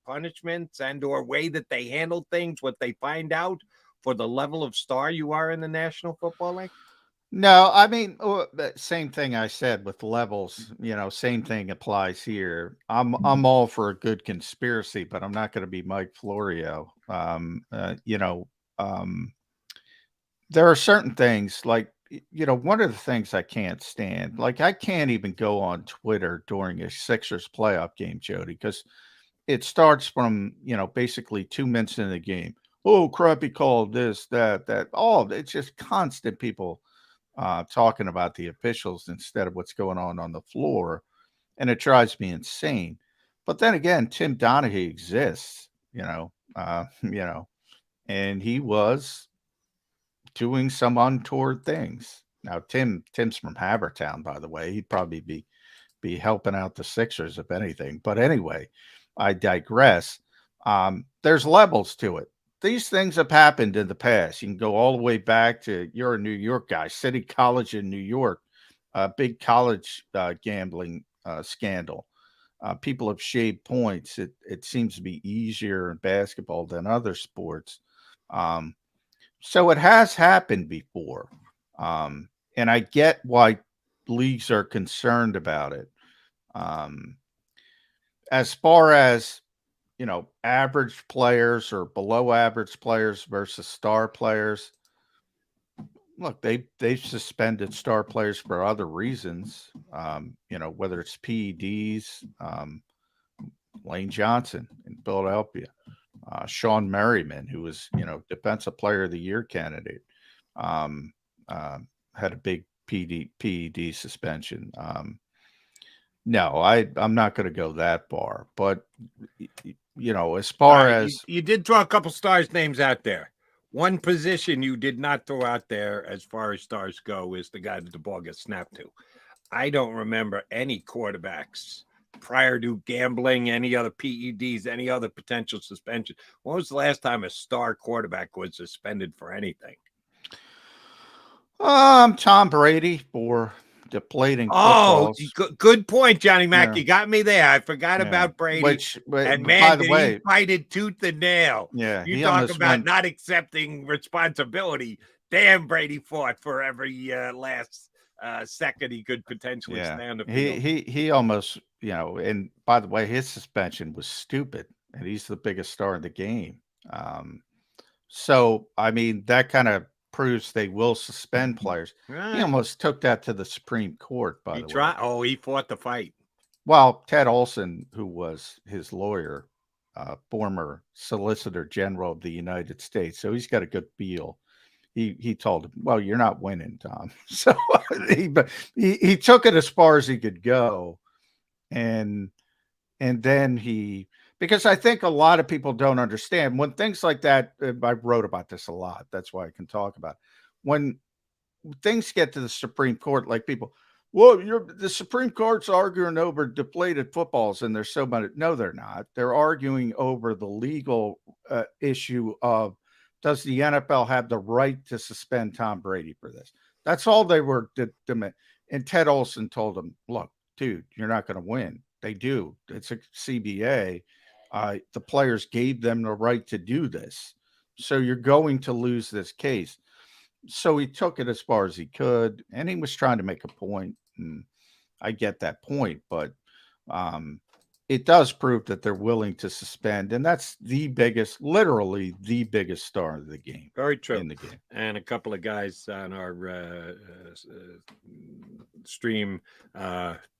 punishments and or way that they handle things, what they find out for the level of star you are in the National Football League? No, I mean, same thing I said with levels, same thing applies here. I'm all for a good conspiracy, but I'm not going to be Mike Florio. There are certain things like, one of the things I can't stand, like I can't even go on Twitter during a Sixers playoff game, Jody, because it starts from, basically 2 minutes into the game. Oh, crap, he called this, that. Oh, it's just constant people talking about the officials instead of what's going on the floor. And it drives me insane. But then again, Tim Donaghy exists, and he was doing some untoward things. Now, Tim's from Havertown, by the way. He'd probably be helping out the Sixers, if anything. But anyway, I digress. There's levels to it. These things have happened in the past. You can go all the way back to, you're a New York guy, City College in New York, big college gambling scandal. People have shaved points. It seems to be easier in basketball than other sports. So it has happened before. And I get why leagues are concerned about it. As far as, average players or below average players versus star players. Look, they've suspended star players for other reasons. Whether it's PEDs, Lane Johnson in Philadelphia, Sean Merriman, who was, Defensive Player of the Year candidate, had a big PED suspension. No, I'm not going to go that far. But as All far right, as you did throw a couple stars names out there. One position you did not throw out there as far as stars go is the guy that the ball gets snapped to. I don't remember any quarterbacks prior to gambling, any other PEDs, any other potential suspension. When was the last time a star quarterback was suspended for anything? Tom Brady for deflating Oh, footballs. good point, Johnny Mac. Yeah, You got me there. I forgot yeah. about Brady. And By man, the did he way, fight it tooth and nail. yeah, You he talk almost about went. not accepting responsibility. Damn, Brady fought for every last second he could potentially Yeah, stay on the he field. he he almost. And by the way, his suspension was stupid, and he's the biggest star in the game. Um, So, I mean, that kind of proves they will suspend players. He Right. almost took that to the Supreme Court, by He the way. tried. Oh, he fought the fight. Well, Ted Olson, who was his lawyer, former Solicitor General of the United States, so he's got a good feel. He told him, "Well, you're not winning, Tom." So he took it as far as he could go, and then because I think a lot of people don't understand when things like that. I wrote about this a lot. That's why I can talk about it. When things get to the Supreme Court, like people, well, the Supreme Court's arguing over deflated footballs, and there's so much. No, they're not. They're arguing over the legal issue of does the NFL have the right to suspend Tom Brady for this? That's all they were. And Ted Olson told him, "Look, dude, you're not going to win." They do. It's a CBA. The players gave them the right to do this. So you're going to lose this case. So he took it as far as he could, and he was trying to make a point. And I get that point, but it does prove that they're willing to suspend, and that's literally the biggest star of the game. Very true. In the game. And a couple of guys on our stream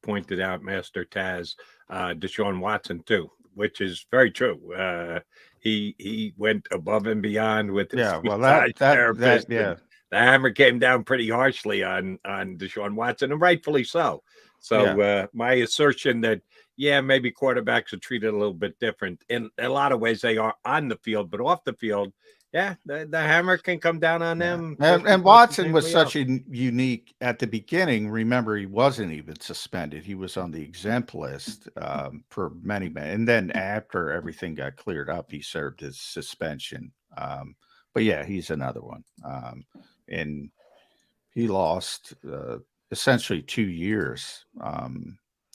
pointed out, Master Taz, Deshaun Watson too, which is very true. He went above and beyond with his therapist. Yeah. The hammer came down pretty harshly on Deshaun Watson, and rightfully so. So my assertion that maybe quarterbacks are treated a little bit different in a lot of ways. They are on the field, but off the field, the hammer can come down on them. And Watson was such a unique at the beginning. Remember, he wasn't even suspended. He was on the exempt list for many, and then after everything got cleared up, he served his suspension. But yeah, he's another one. And he lost essentially 2 years.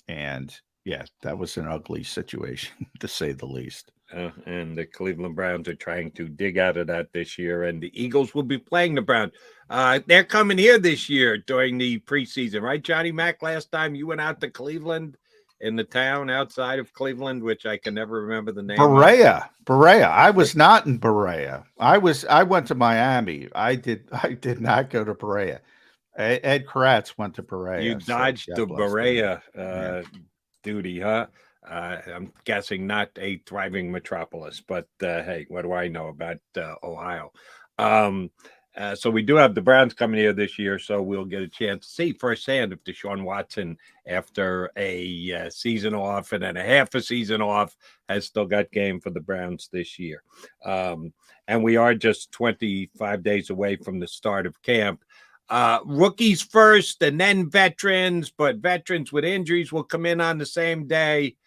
And yeah, that was an ugly situation to say the least. And the Cleveland Browns are trying to dig out of that this year, and the Eagles will be playing the Browns. They're coming here this year during the preseason, right, Johnny Mac? Last time you went out to Cleveland, in the town outside of Cleveland, which I can never remember the name. Berea. I was not in Berea. I went to Miami. I did not go to Berea. Ed Kratz went to Berea. You dodged the Berea duty, huh? I'm guessing not a thriving metropolis, but hey, what do I know about Ohio? So we do have the Browns coming here this year, so we'll get a chance to see firsthand if Deshaun Watson, after a season off and then a half a season off, has still got game for the Browns this year. And we are just 25 days away from the start of camp. Rookies first and then veterans, but veterans with injuries will come in on the same day.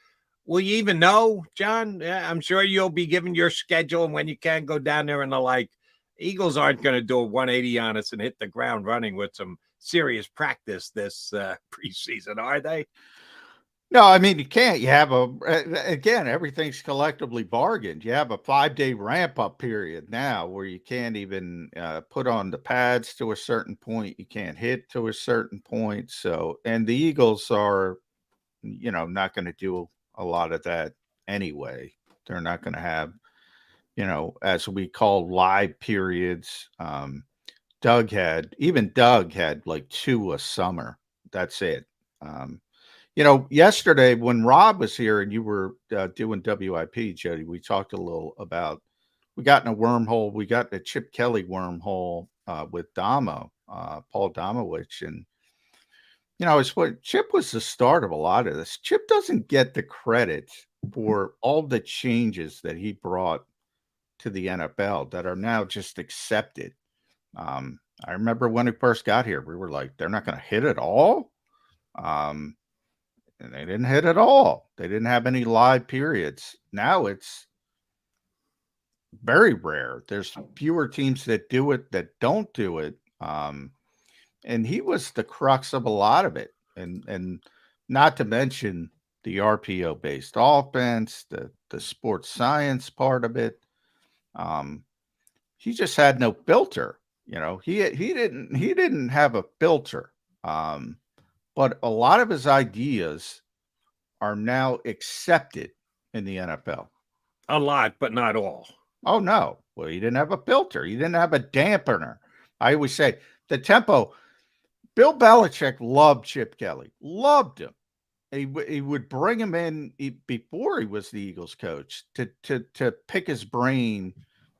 Will you even know, John? I'm sure you'll be given your schedule and when you can go down there and the like. Eagles aren't going to do a 180 on us and hit the ground running with some serious practice this preseason, are they? No, I mean, you can't. You have again, everything's collectively bargained. You have a 5-day ramp up period now where you can't even put on the pads to a certain point. You can't hit to a certain point. So, and the Eagles are, not going to do a lot of that anyway. They're not going to have, as we call live periods. Doug had like 2 a summer. That's it. Yesterday when Rob was here and you were doing WIP, Jody, we talked a little about, we got in a wormhole. We got the Chip Kelly wormhole with Paul Domowitch. And, You know, it's what Chip was the start of a lot of this. Chip doesn't get the credit for all the changes that he brought to the NFL that are now just accepted. I remember when he first got here, we were like, they're not going to hit it all. And they didn't hit it all. They didn't have any live periods. Now it's very rare. There's fewer teams that do it that don't do it. And he was the crux of a lot of it. And not to mention the RPO based offense, the sports science part of it. He just had no filter. You know, he didn't have a filter. But a lot of his ideas are now accepted in the NFL. A lot, but not all. Oh, no. Well, he didn't have a filter. He didn't have a dampener. I always say the tempo. Bill Belichick loved Chip Kelly. Loved him. He would bring him in before he was the Eagles coach to pick his brain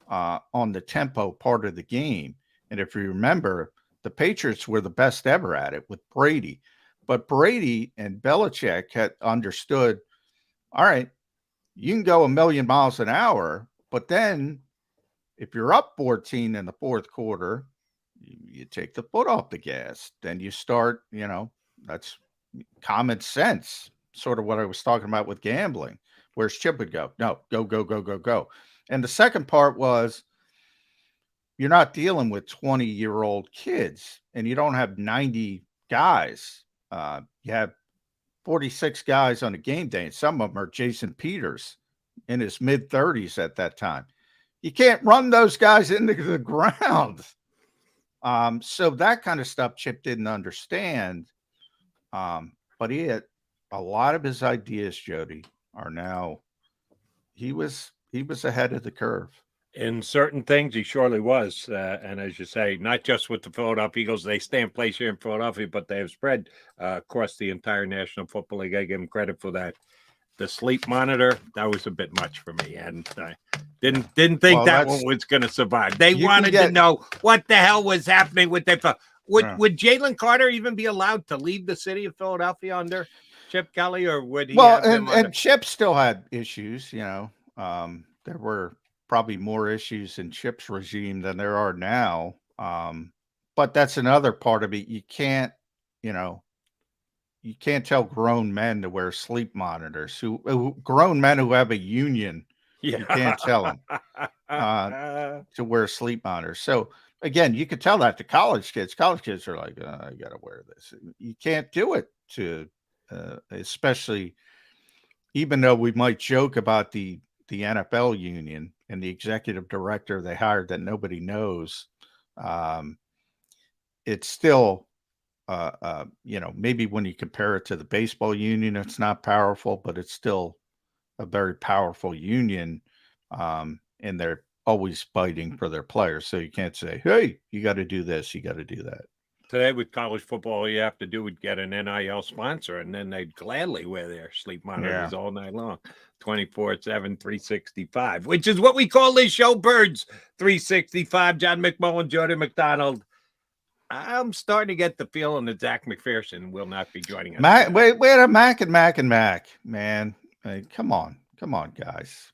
on the tempo part of the game. And if you remember, the Patriots were the best ever at it with Brady. But Brady and Belichick had understood, all right, you can go 1,000,000 miles an hour, but then if you're up 14 in the fourth quarter, you take the foot off the gas. Then you start, that's common sense, sort of what I was talking about with gambling. Where's Chip would go, no, go. And the second part was, you're not dealing with 20-year-old kids, and you don't have 90 guys. You have 46 guys on a game day, and some of them are Jason Peters in his mid-30s at that time. You can't run those guys into the ground. So that kind of stuff Chip didn't understand. But he had a lot of his ideas, Jody, are now he was ahead of the curve. In certain things, he surely was. And as you say, not just with the Philadelphia Eagles, they stay in place here in Philadelphia, but they have spread across the entire National Football League. I give him credit for that. The sleep monitor, that was a bit much for me. And I didn't think that one was going to survive. They wanted to know what the hell was happening with their phone. Would Jalen Carter even be allowed to leave the city of Philadelphia under Chip Kelly, or would he? Well, and Chip still had issues, there were probably more issues in Chip's regime than there are now. But that's another part of it. You can't tell grown men to wear sleep monitors. Grown men who have a union, you can't tell them to wear sleep monitors. So again, you could tell that to college kids. College kids are like, I got to wear this. You can't do it to, especially, even though we might joke about the NFL union and the executive director they hired that nobody knows. It's still, maybe when you compare it to the baseball union, it's not powerful, but it's still a very powerful union. And they're always fighting for their players. So you can't say, hey, you got to do this, you got to do that. Today with college football, all you have to do would get an NIL sponsor, and then they'd gladly wear their sleep monitors all night long, 24/7, 365, which is what we call this show, Birds 365. John McMullen, Jody McDonald. I'm starting to get the feeling that Zach McPherson will not be joining us. Wait a Mac and Mac, man. Hey, come on, guys.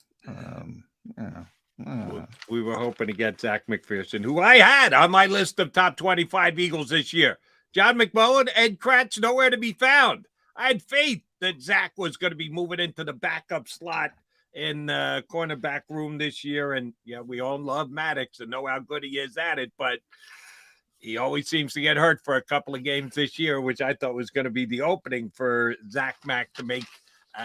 We were hoping to get Zach McPherson, who I had on my list of top 25 Eagles this year. John McMullen, Ed Kratz, nowhere to be found. I had faith that Zach was going to be moving into the backup slot in the cornerback room this year. And we all love Maddox and know how good he is at it, but he always seems to get hurt for a couple of games this year, which I thought was going to be the opening for Zach Mack to make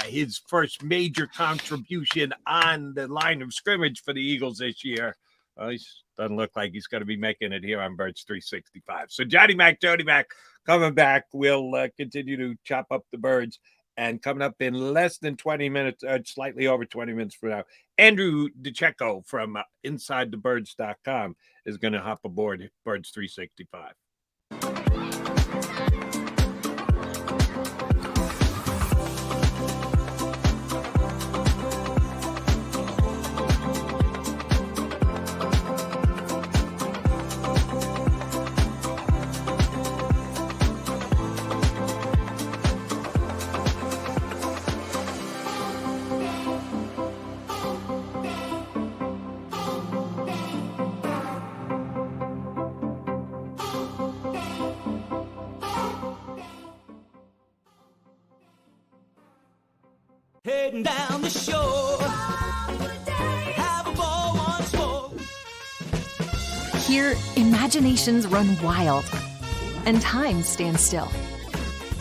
his first major contribution on the line of scrimmage for the Eagles this year. Well, he doesn't look like he's going to be making it here on Birds 365. So Jody Mack coming back. We'll continue to chop up the birds. And coming up in less than 20 minutes, slightly over 20 minutes from now, Andrew DeCecco from InsideTheBirds.com is going to hop aboard Birds 365. Heading down the shore. Have a ball once more. Here, imaginations run wild and time stands still.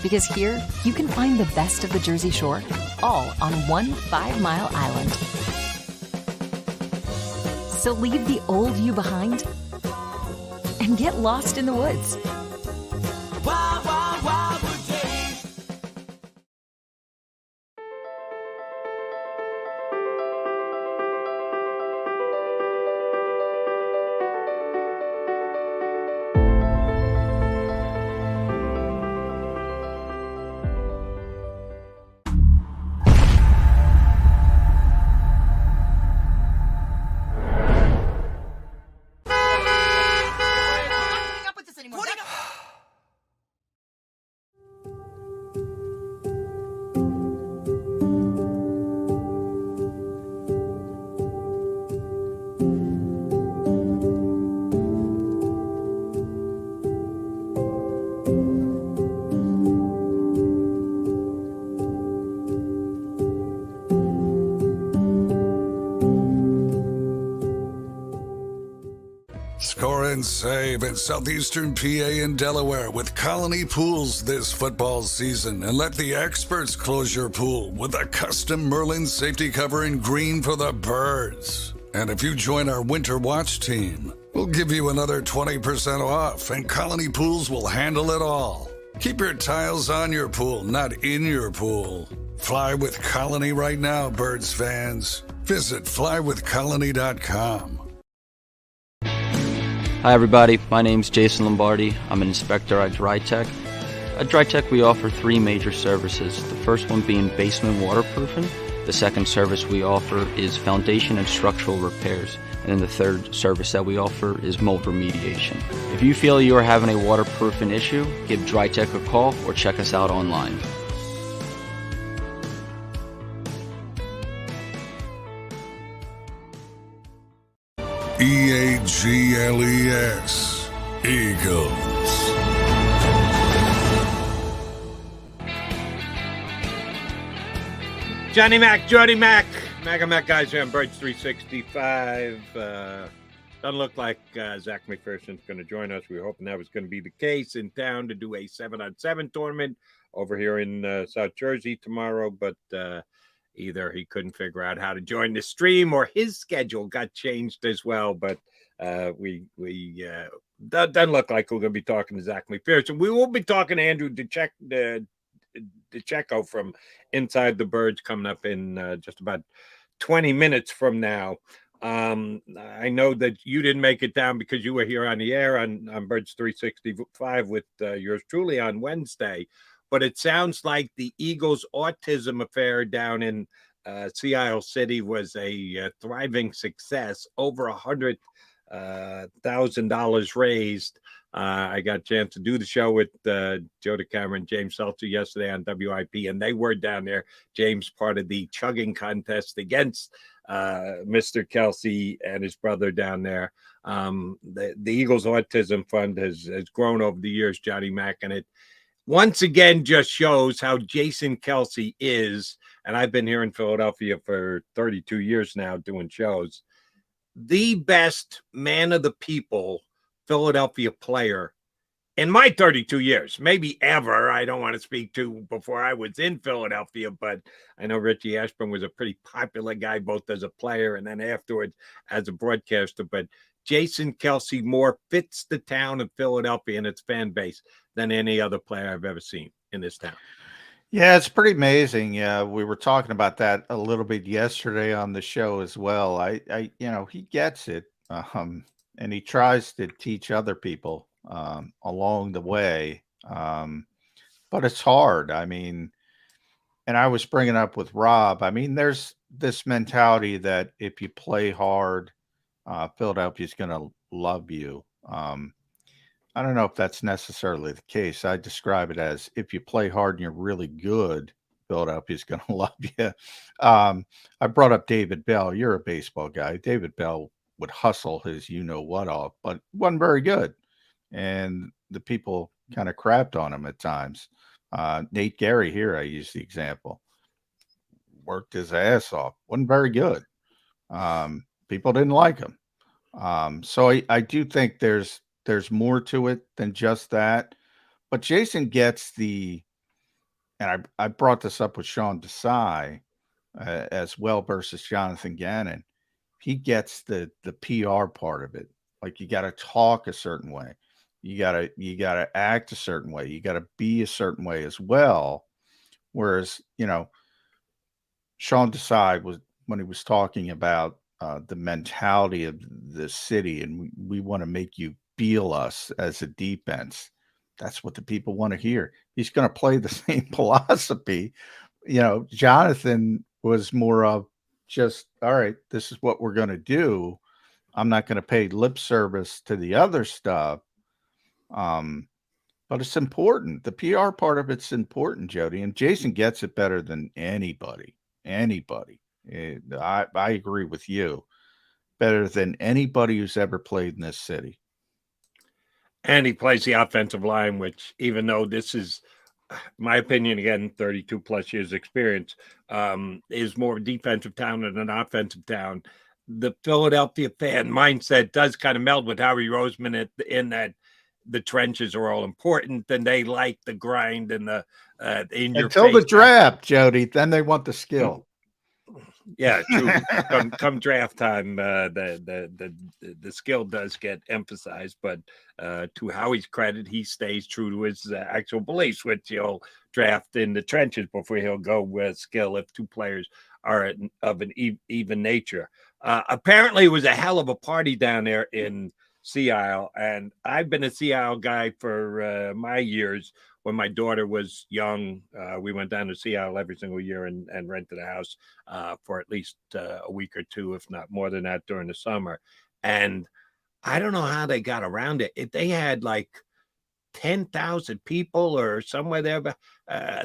Because here, you can find the best of the Jersey Shore, all on one 5-mile island. So leave the old you behind and get lost in the woods. Wild, wild, wildwood days. Score and save in southeastern PA and Delaware with Colony Pools this football season, and let the experts close your pool with a custom Merlin safety cover in green for the birds. And if you join our Winter Watch team, we'll give you another 20% off, and Colony Pools will handle it all. Keep your tiles on your pool, not in your pool. Fly with Colony right now, birds fans. Visit flywithcolony.com. Hi everybody, my name's Jason Lombardi. I'm an inspector at DryTech. At DryTech we offer 3 major services, the first one being basement waterproofing, the second service we offer is foundation and structural repairs, and then the third service that we offer is mold remediation. If you feel you are having a waterproofing issue, give DryTech a call or check us out online. EAGLES, Eagles. Johnny Mac, Mac guys here on Birds 365. Doesn't look like Zach McPherson's going to join us. We were hoping that was going to be the case, in town to do a 7-on-7 tournament over here in South Jersey tomorrow, but either he couldn't figure out how to join the stream or his schedule got changed as well. But we doesn't look like we're going to be talking to Zach McPherson. We will be talking to Andrew DeCecco from Inside the Birds coming up in just about 20 minutes from now. I know that you didn't make it down because you were here on the air on Birds 365 with yours truly on Wednesday. But it sounds like the Eagles' autism affair down in Sea Isle City was a thriving success. Over $100,000 raised. I got a chance to do the show with Joe DeCamera and James Seltzer yesterday on WIP, and they were down there. James, part of the chugging contest against Mr. Kelsey and his brother down there. The Eagles Autism Fund has grown over the years, Johnny Mac, and it once again just shows how Jason Kelsey is, and I've been here in Philadelphia for 32 years now doing shows, the best man of the people Philadelphia player in my 32 years, maybe ever. I don't want to speak to before I was in Philadelphia, but I know Richie Ashburn was a pretty popular guy, both as a player and then afterwards as a broadcaster. But Jason Kelsey more fits the town of Philadelphia and its fan base than any other player I've ever seen in this town. Yeah, it's pretty amazing. Yeah, we were talking about that a little bit yesterday on the show as well. I he gets it, and he tries to teach other people along the way, but it's hard. I mean, and I was bringing up with Rob. I mean, there's this mentality that if you play hard, Philadelphia's going to love you. I don't know if that's necessarily the case. I describe it as if you play hard and you're really good, Philadelphia's going to love you. I brought up David Bell. You're a baseball guy. David Bell would hustle his you-know-what off, but wasn't very good. And the people kind of crapped on him at times. Nate Gary here, I use the example. worked his ass off. Wasn't very good. People didn't like him. So I do think there's more to it than just that. But Jason gets and I brought this up with Sean Desai as well versus Jonathan Gannon. He gets the PR part of it. Like, you got to talk a certain way. You gotta act a certain way. You got to be a certain way as well. Whereas, Sean Desai was, when he was talking about the mentality of the city, and we want to make you feel us as a defense. That's what the people want to hear. He's going to play the same philosophy. Jonathan was more of just, all right, this is what we're going to do. I'm not going to pay lip service to the other stuff. But it's important. The PR part of it's important, Jody, and Jason gets it better than anybody. I agree with you. Better than anybody who's ever played in this city. And he plays the offensive line, which, even though this is, my opinion, again, 32 plus years experience, is more defensive town than an offensive town. The Philadelphia fan mindset does kind of meld with Howie Roseman in that the trenches are all important, and they like the grind and the in your until face the draft, Jody. Then they want the skill. Yeah, true. come draft time, the skill does get emphasized, but to Howie's credit, he stays true to his actual beliefs, which he'll draft in the trenches before he'll go with skill if two players are of an even nature. Apparently, it was a hell of a party down there in Sea Isle, and I've been a Sea Isle guy for my years. When my daughter was young, we went down to Sea Isle every single year and rented a house for at least a week or two, if not more than that, during the summer. And I don't know how they got around it. If they had like 10,000 people or somewhere there,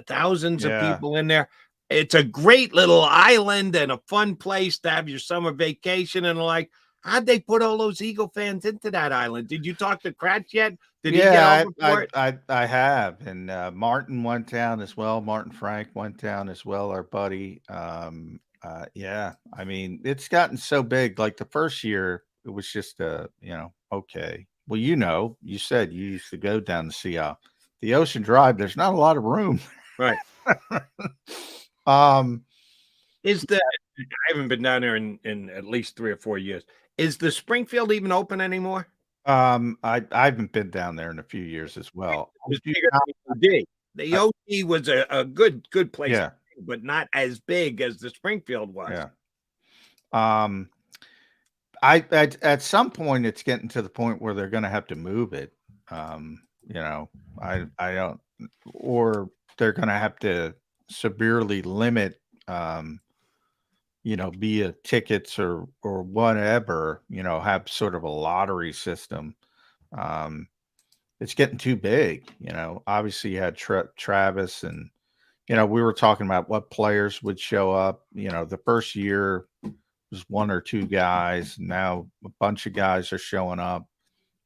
thousands of people in there. It's a great little island and a fun place to have your summer vacation. And like, how'd they put all those Eagle fans into that island? Did you talk to Kratz yet? Did he get over for it? I have. And Martin went down as well. Martin Frank went down as well, our buddy. Yeah, I mean, it's gotten so big. Like the first year, it was just, okay. Well, you said you used to go down the Sea Isle. The Ocean Drive, there's not a lot of room. Right. I haven't been down there in at least 3 or 4 years. Is the Springfield even open anymore? I haven't been down there in a few years as well. The OD was a good place, Yeah. but not as big as the Springfield was. Yeah. At some point it's getting to the point where they're going to have to move it. I don't, or they're going to have to severely limit, via tickets or whatever, have sort of a lottery system. It's getting too big. Obviously you had Travis and, we were talking about what players would show up. The first year was 1 or 2 guys. Now a bunch of guys are showing up.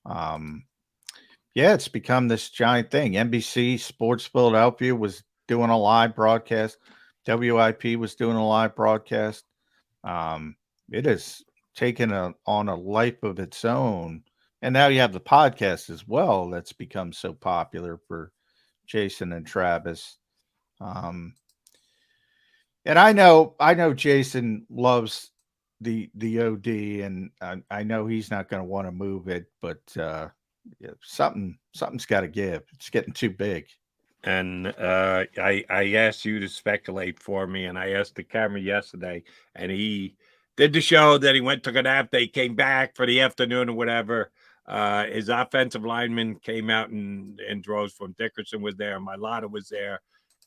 Yeah, it's become this giant thing. NBC Sports Philadelphia was doing a live broadcast. WIP was doing a live broadcast. It has taken on a life of its own. And now you have the podcast as well that's become so popular for Jason and Travis. And I know Jason loves the OD, and I know he's not going to want to move it, but something's got to give. It's getting too big. And I asked you to speculate for me, and I asked the camera yesterday, and he did the show. Then he went, took a nap. They came back for the afternoon or whatever. His offensive lineman came out in droves. From Dickerson was there, Mailata was there,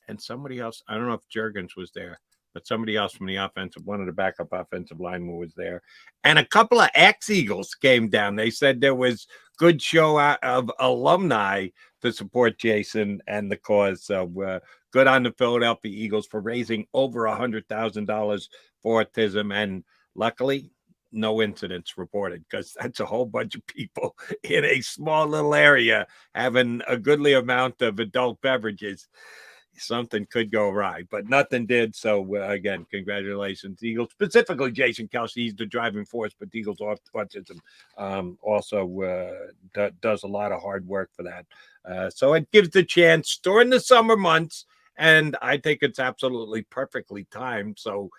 and somebody else. I don't know if Juergens was there, but somebody else from the offensive, one of the backup offensive linemen was there. And a couple of ex-Eagles came down. They said there was good show out of alumni to support Jason and the cause. So good on the Philadelphia Eagles for raising over $100,000 for autism. And luckily, no incidents reported, because that's a whole bunch of people in a small little area having a goodly amount of adult beverages. something could go awry, but nothing did. So again, congratulations, Eagles. Specifically, Jason Kelsey. He's the driving force, but Eagles autism also does a lot of hard work for that. So it gives the chance during the summer months, and I think it's absolutely perfectly timed. So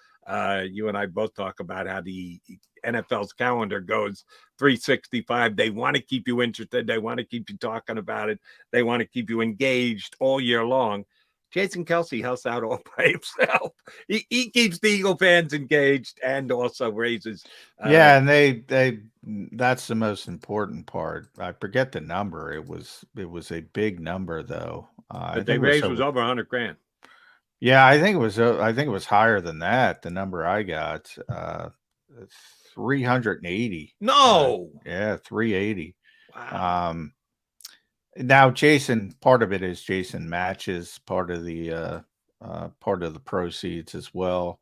you and I both talk about how the NFL's calendar goes 365. They want to keep you interested. They want to keep you talking about it. They want to keep you engaged all year long. Jason Kelsey helps out all by himself. He keeps the Eagle fans engaged and also raises. And they that's the most important part. I forget the number. It was a big number though. But they raised was over $100,000. Yeah, I think it was higher than that. The number I got, 380. No. 380. Wow. Now Jason, part of it is Jason matches part of the proceeds as well.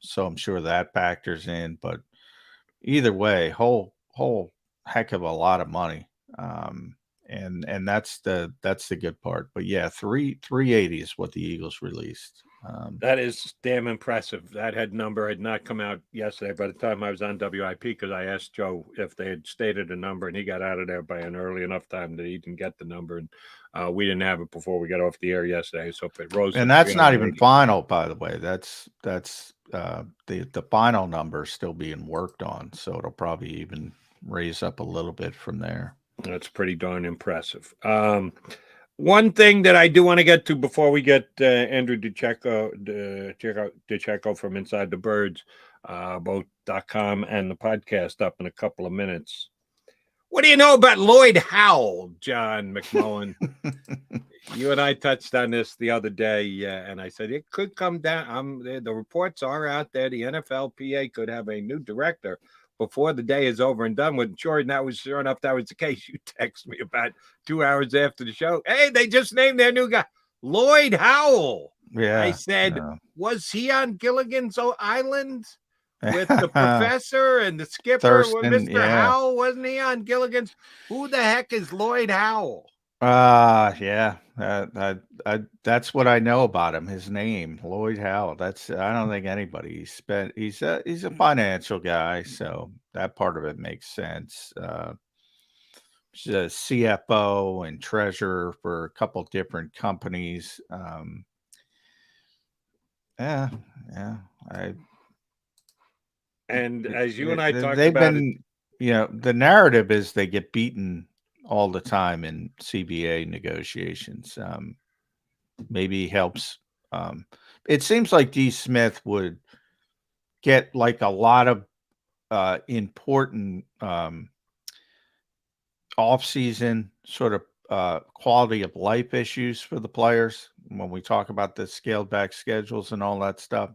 So I'm sure that factors in, but either way, whole heck of a lot of money. And that's the good part. But yeah, 380 is what the Eagles released. That is damn impressive. That number had not come out yesterday by the time I was on WIP, because I asked Joe if they had stated a number, and he got out of there by an early enough time that he didn't get the number, and we didn't have it before we got off the air yesterday. So if it rose, and that's not even final, by the way. That's the final number still being worked on, so it'll probably even raise up a little bit from there. That's pretty darn impressive. One thing that I do want to get to before we get Andrew DeCecco from Inside the Birds, both.com and the podcast up in a couple of minutes. What do you know about Lloyd Howell, John McMullen? You and I touched on this the other day, and I said it could come down. The reports are out there. The NFLPA could have a new director before the day is over and done with. Sure enough, that was the case. You text me about 2 hours after the show. Hey, they just named their new guy, Lloyd Howell. Yeah. I said, was he on Gilligan's Island with the professor and the skipper? Mr. Howell, wasn't he on Gilligan's? Who the heck is Lloyd Howell? Yeah. That's what I know about him. His name, Lloyd Howell. I don't think anybody. He's a financial guy, so that part of it makes sense. He's a CFO and treasurer for a couple different companies. And as you and I talked they've about, been, the narrative is they get beaten all the time in CBA negotiations. Maybe helps. It seems like D. Smith would get like a lot of important off-season sort of quality of life issues for the players. When we talk about the scaled back schedules and all that stuff,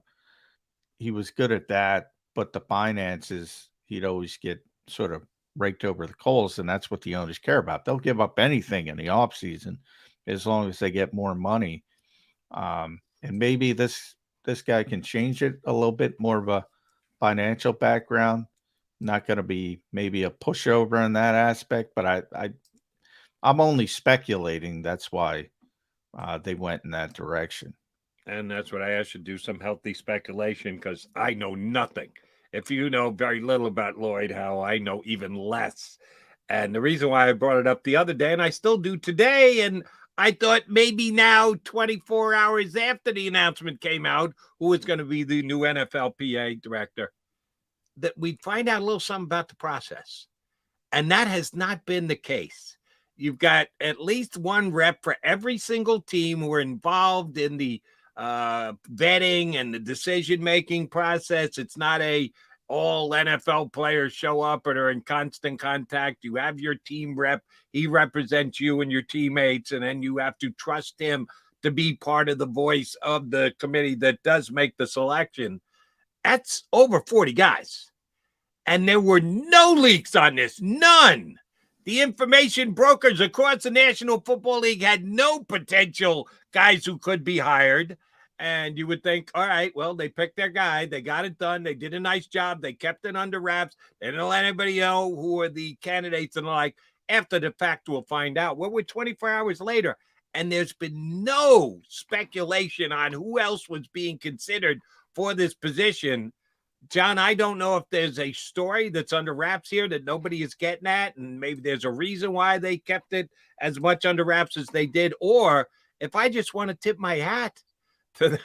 he was good at that. But the finances, he'd always get sort of raked over the coals, and that's what the owners care about. They'll give up anything in the off season as long as they get more money. And maybe this guy can change it a little bit, more of a financial background. Not going to be maybe a pushover in that aspect, but I'm only speculating. That's why they went in that direction. And that's what I asked you to do, some healthy speculation, because I know nothing. If you know very little about Lloyd Howell, I know even less. And the reason why I brought it up the other day, and I still do today, and I thought maybe now, 24 hours after the announcement came out, who is going to be the new NFLPA director, that we'd find out a little something about the process. And that has not been the case. You've got at least one rep for every single team who are involved in the vetting and the decision-making process. It's not all NFL players show up and are in constant contact. You have your team rep. He represents you and your teammates, and then you have to trust him to be part of the voice of the committee that does make the selection. That's over 40 guys. And there were no leaks on this. None. The information brokers across the National Football League had no potential guys who could be hired. And you would think, all right, well, they picked their guy. They got it done. They did a nice job. They kept it under wraps. They didn't let anybody know who are the candidates and like. After the fact, we'll find out. Well, we're 24 hours later, and there's been no speculation on who else was being considered for this position. John, I don't know if there's a story that's under wraps here that nobody is getting at, and maybe there's a reason why they kept it as much under wraps as they did, or if I just want to tip my hat to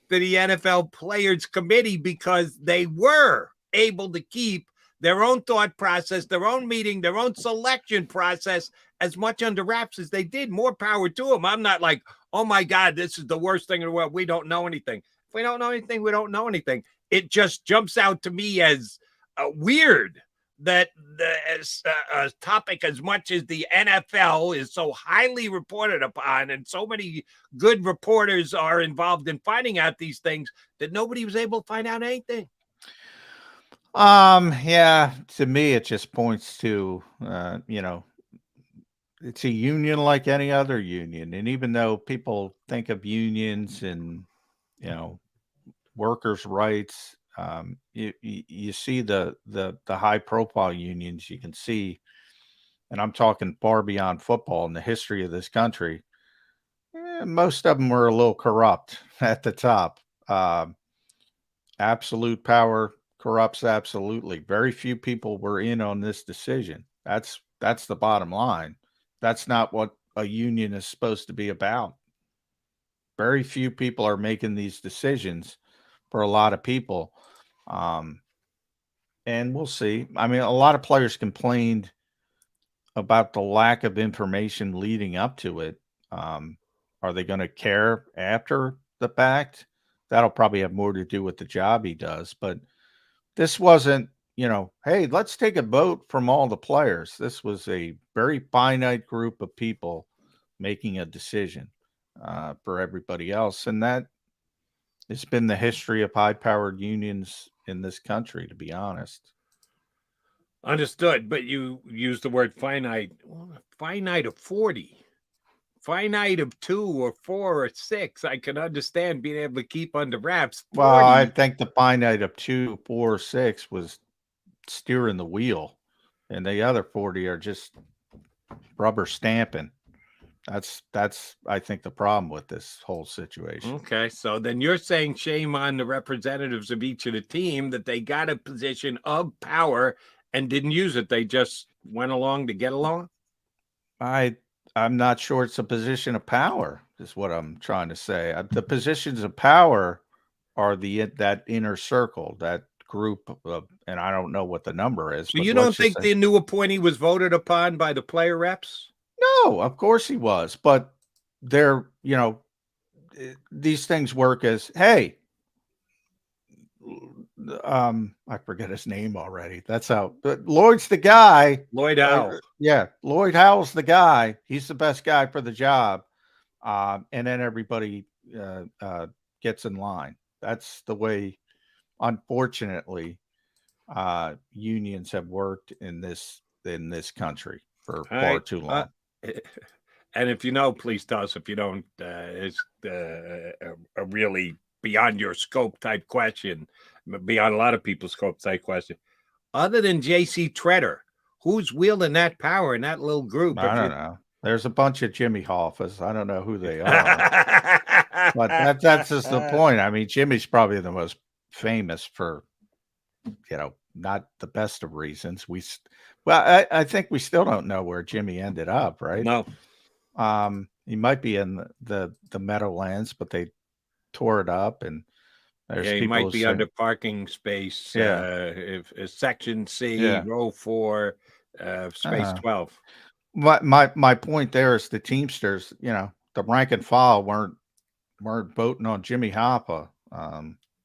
the NFL Players Committee because they were able to keep their own thought process, their own meeting, their own selection process as much under wraps as they did. More power to them. I'm not like, oh my God, this is the worst thing in the world. We don't know anything. If we don't know anything, we don't know anything. It just jumps out to me as weird that the topic, as much as the NFL is so highly reported upon and so many good reporters are involved in finding out these things, that nobody was able to find out anything. Yeah, to me, it just points to, it's a union like any other union. And even though people think of unions and, workers' rights, you see the high profile unions, you can see, and I'm talking far beyond football in the history of this country. Most of them were a little corrupt at the top. Absolute power corrupts absolutely. Very few people were in on this decision. That's the bottom line. That's not what a union is supposed to be about. Very few people are making these decisions for a lot of people. And we'll see. I mean, a lot of players complained about the lack of information leading up to it. Are they going to care after the fact? That'll probably have more to do with the job he does. But this wasn't, hey, let's take a vote from all the players. This was a very finite group of people making a decision for everybody else. And that has been the history of high-powered unions in this country, to be honest. Understood. But you used the word finite. Well, finite of 40. Finite of 2 or 4 or 6. I can understand being able to keep under wraps. 40. Well, I think the finite of 2, 4, 6 was steering the wheel, and the other 40 are just rubber stamping. That's I think the problem with this whole situation. Okay, so then you're saying shame on the representatives of each of the team that they got a position of power and didn't use it. They just went along to get along. I'm not sure it's a position of power, is what I'm trying to say. The positions of power are that inner circle, that group of, and I don't know what the number is. So you don't think the new appointee was voted upon by the player reps? No, of course he was. But they're, these things work as, hey, I forget his name already. That's how. But Lloyd's the guy. Lloyd Howell. Yeah, Lloyd Howell's the guy. He's the best guy for the job. And then everybody gets in line. That's the way, unfortunately, unions have worked in this country for far too long. And if you know, please tell us. If you don't, it's a really beyond your scope type question, beyond a lot of people's scope type question. Other than J.C. Treader, who's wielding that power in that little group? I don't know. There's a bunch of Jimmy Hoffas. I don't know who they are. But that's just the point. I mean, Jimmy's probably the most famous for, not the best of reasons. I think we still don't know where Jimmy ended up, right? No. He might be in the Meadowlands, but they tore it up, and he might be under parking space. If section C, row 4, space 12. My point there is the Teamsters, the rank and file weren't voting on Jimmy Hoffa.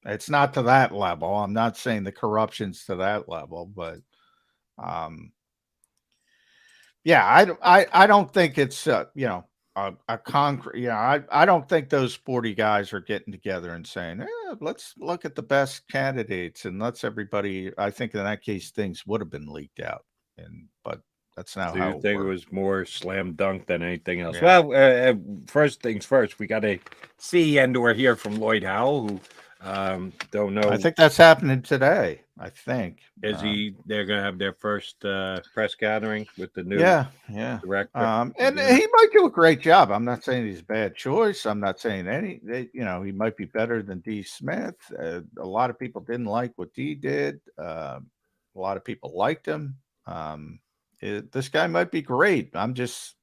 It's not to that level. I'm not saying the corruption's to that level, but I don't think it's a concrete. I don't think those 40 guys are getting together and saying, let's look at the best candidates and let's everybody. I think in that case things would have been leaked out, but that's not how. You think it was more slam dunk than anything else? Yeah. Well, first things first, we got to see and or hear from Lloyd Howell, who don't know. I think that's happening today. I think. Is they're going to have their first press gathering with the new director. And he might do a great job. I'm not saying he's a bad choice. I'm not saying he might be better than D. Smith. A lot of people didn't like what D did. A lot of people liked him. This guy might be great. I'm just,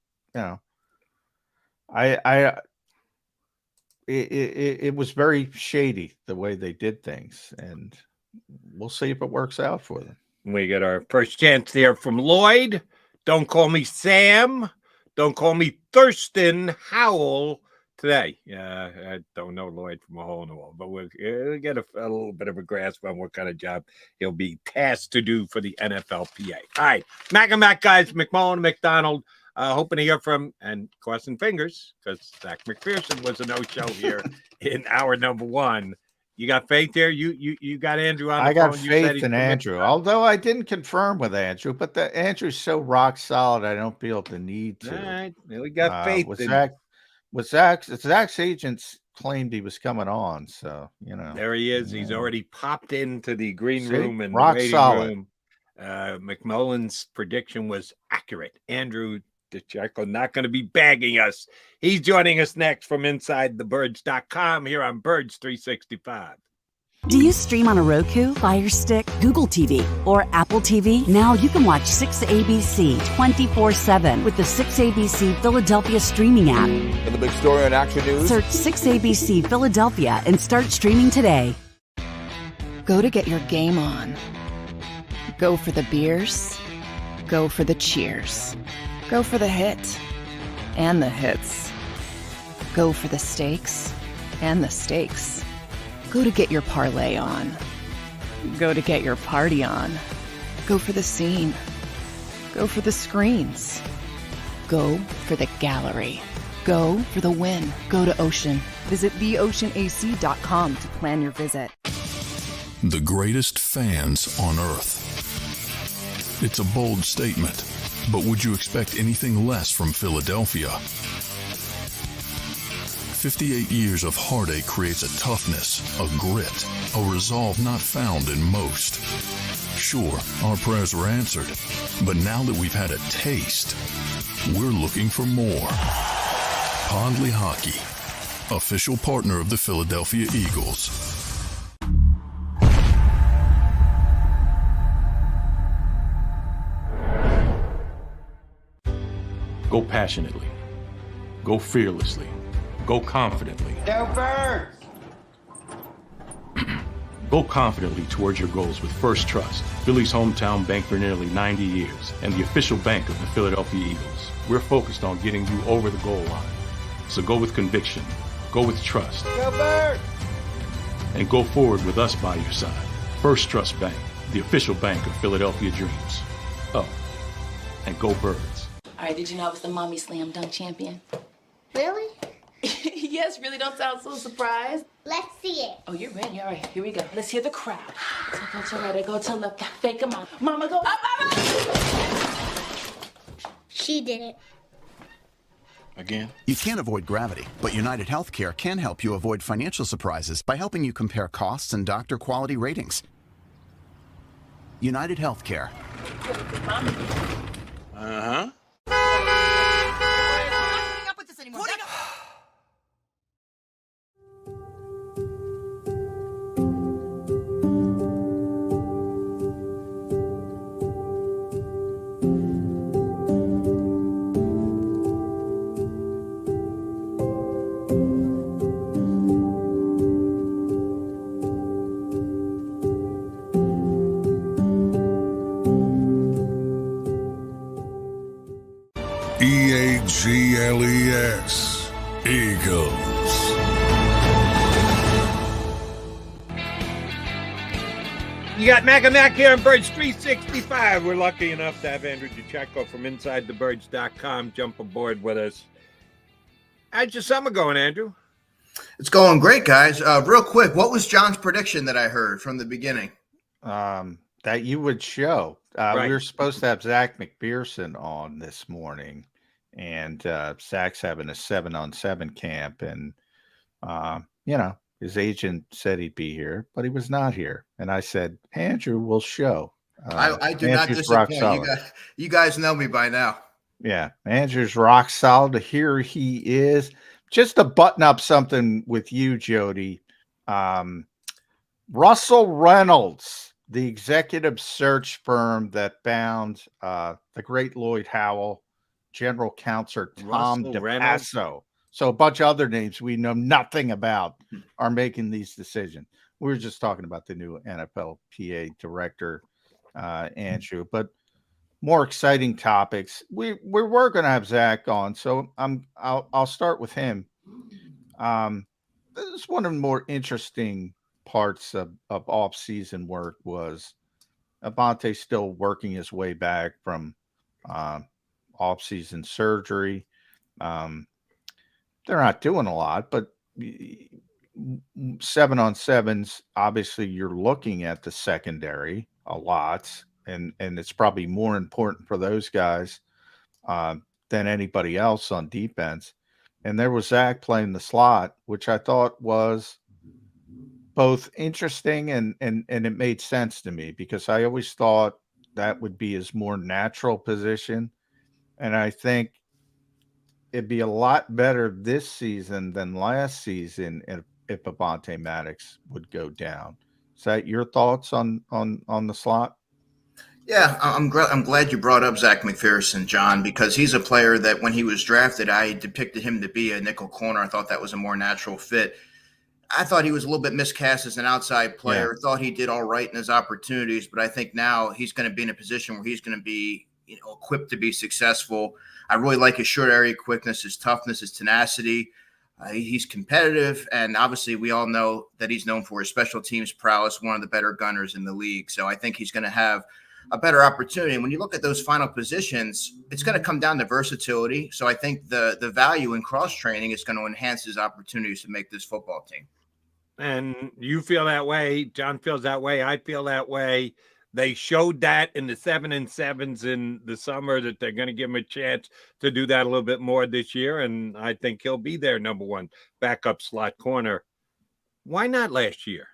it was very shady the way they did things, and we'll see if it works out for them. We get our first chance there from Lloyd. Don't call me Sam. Don't call me Thurston Howell today. I don't know Lloyd from a hole in the wall, but we'll get a little bit of a grasp on what kind of job he'll be tasked to do for the NFLPA. All right, Mac and Mac guys, McMullen and McDonald. Hoping to hear from, and crossing fingers, because Zach McPherson was a no-show here in hour number 1. You got faith there? You got Andrew on the phone? I got faith in Andrew, although I didn't confirm with Andrew, but Andrew's so rock solid, I don't feel the need to. All right, we got faith. Zach's agents claimed he was coming on, so, There he is. He's already popped into the green room and rock waiting solid. room. McMullen's prediction was accurate. Andrew DeCecco not going to be bagging us. He's joining us next from InsideTheBirds.com here on Birds 365. Do you stream on a Roku, Fire Stick, Google TV, or Apple TV? Now you can watch 6ABC 24/7 with the 6ABC Philadelphia streaming app. And the big story on Action News. Search 6ABC Philadelphia and start streaming today. Go to get your game on. Go for the beers. Go for the cheers. Go for the hit and the hits. Go for the stakes and the stakes. Go to get your parlay on. Go to get your party on. Go for the scene. Go for the screens. Go for the gallery. Go for the win. Go to Ocean. Visit theoceanac.com to plan your visit. The greatest fans on earth. It's a bold statement, but would you expect anything less from Philadelphia? 58 years of heartache creates a toughness, a grit, a resolve not found in most. Sure, our prayers were answered, but now that we've had a taste, we're looking for more. Pondley Hockey, official partner of the Philadelphia Eagles. Go passionately. Go fearlessly. Go confidently. Go Birds! Go confidently towards your goals with First Trust, Philly's hometown bank for nearly 90 years, and the official bank of the Philadelphia Eagles. We're focused on getting you over the goal line. So go with conviction. Go with trust. Go Birds! And go forward with us by your side. First Trust Bank, the official bank of Philadelphia dreams. Oh, and go Birds. All right, did you know I was the mommy slam dunk champion? Really? Yes, really, don't sound so surprised. Let's see it. Oh, you're ready. All right, here we go. Let's hear the crowd. So go to right, I go to left, fake a mom. Mama, go up, mama! She did it. Again? You can't avoid gravity, but United Healthcare can help you avoid financial surprises by helping you compare costs and doctor quality ratings. United Healthcare. Uh-huh. EAGLES, Eagles. You got Mac and Mac here on Birds 365. We're lucky enough to have Andrew DeCecco from InsideTheBirds.com jump aboard with us. How's your summer going, Andrew? It's going great, guys. Real quick, what was John's prediction that I heard from the beginning? That you would show. Right. We were supposed to have Zach McPherson on this morning, and Zach's having a 7-on-7 camp, and His agent said he'd be here, but he was not here. And I said, Andrew will show. I do not Andrew's rock disappoint. solid. You guys know me by now. Yeah, Andrew's rock solid. Here he is. Just to button up something with you, Jody. Russell Reynolds, the executive search firm that found the great Lloyd Howell, general counsel Tom DePasso. So a bunch of other names we know nothing about are making these decisions. We were just talking about the new NFLPA director, Andrew, but more exciting topics. We were going to have Zach on, so I'll start with him. This is one of the more interesting parts of off-season work was Avante still working his way back from off-season surgery. They're not doing a lot, but 7-on-7s, obviously you're looking at the secondary a lot, and it's probably more important for those guys than anybody else on defense. And there was Zach playing the slot, which I thought was both interesting and it made sense to me because I always thought that would be his more natural position. And I think it'd be a lot better this season than last season if Avonte Maddox would go down. Is that your thoughts on the slot? Yeah, I'm glad you brought up Zach McPherson, John, because he's a player that when he was drafted, I depicted him to be a nickel corner. I thought that was a more natural fit. I thought he was a little bit miscast as an outside player. Thought he did all right in his opportunities, but I think now he's going to be in a position where he's going to be equipped to be successful. I really like his short area quickness, his toughness, his tenacity. He's competitive, and obviously we all know that he's known for his special teams prowess, one of the better gunners in the league. So I think he's going to have a better opportunity. And when you look at those final positions, it's going to come down to versatility. So I think the value in cross-training is going to enhance his opportunities to make this football team. And you feel that way. John feels that way. I feel that way. They showed that in the 7-and-7s in the summer that they're going to give him a chance to do that a little bit more this year. And I think he'll be their number one backup slot corner. Why not last year?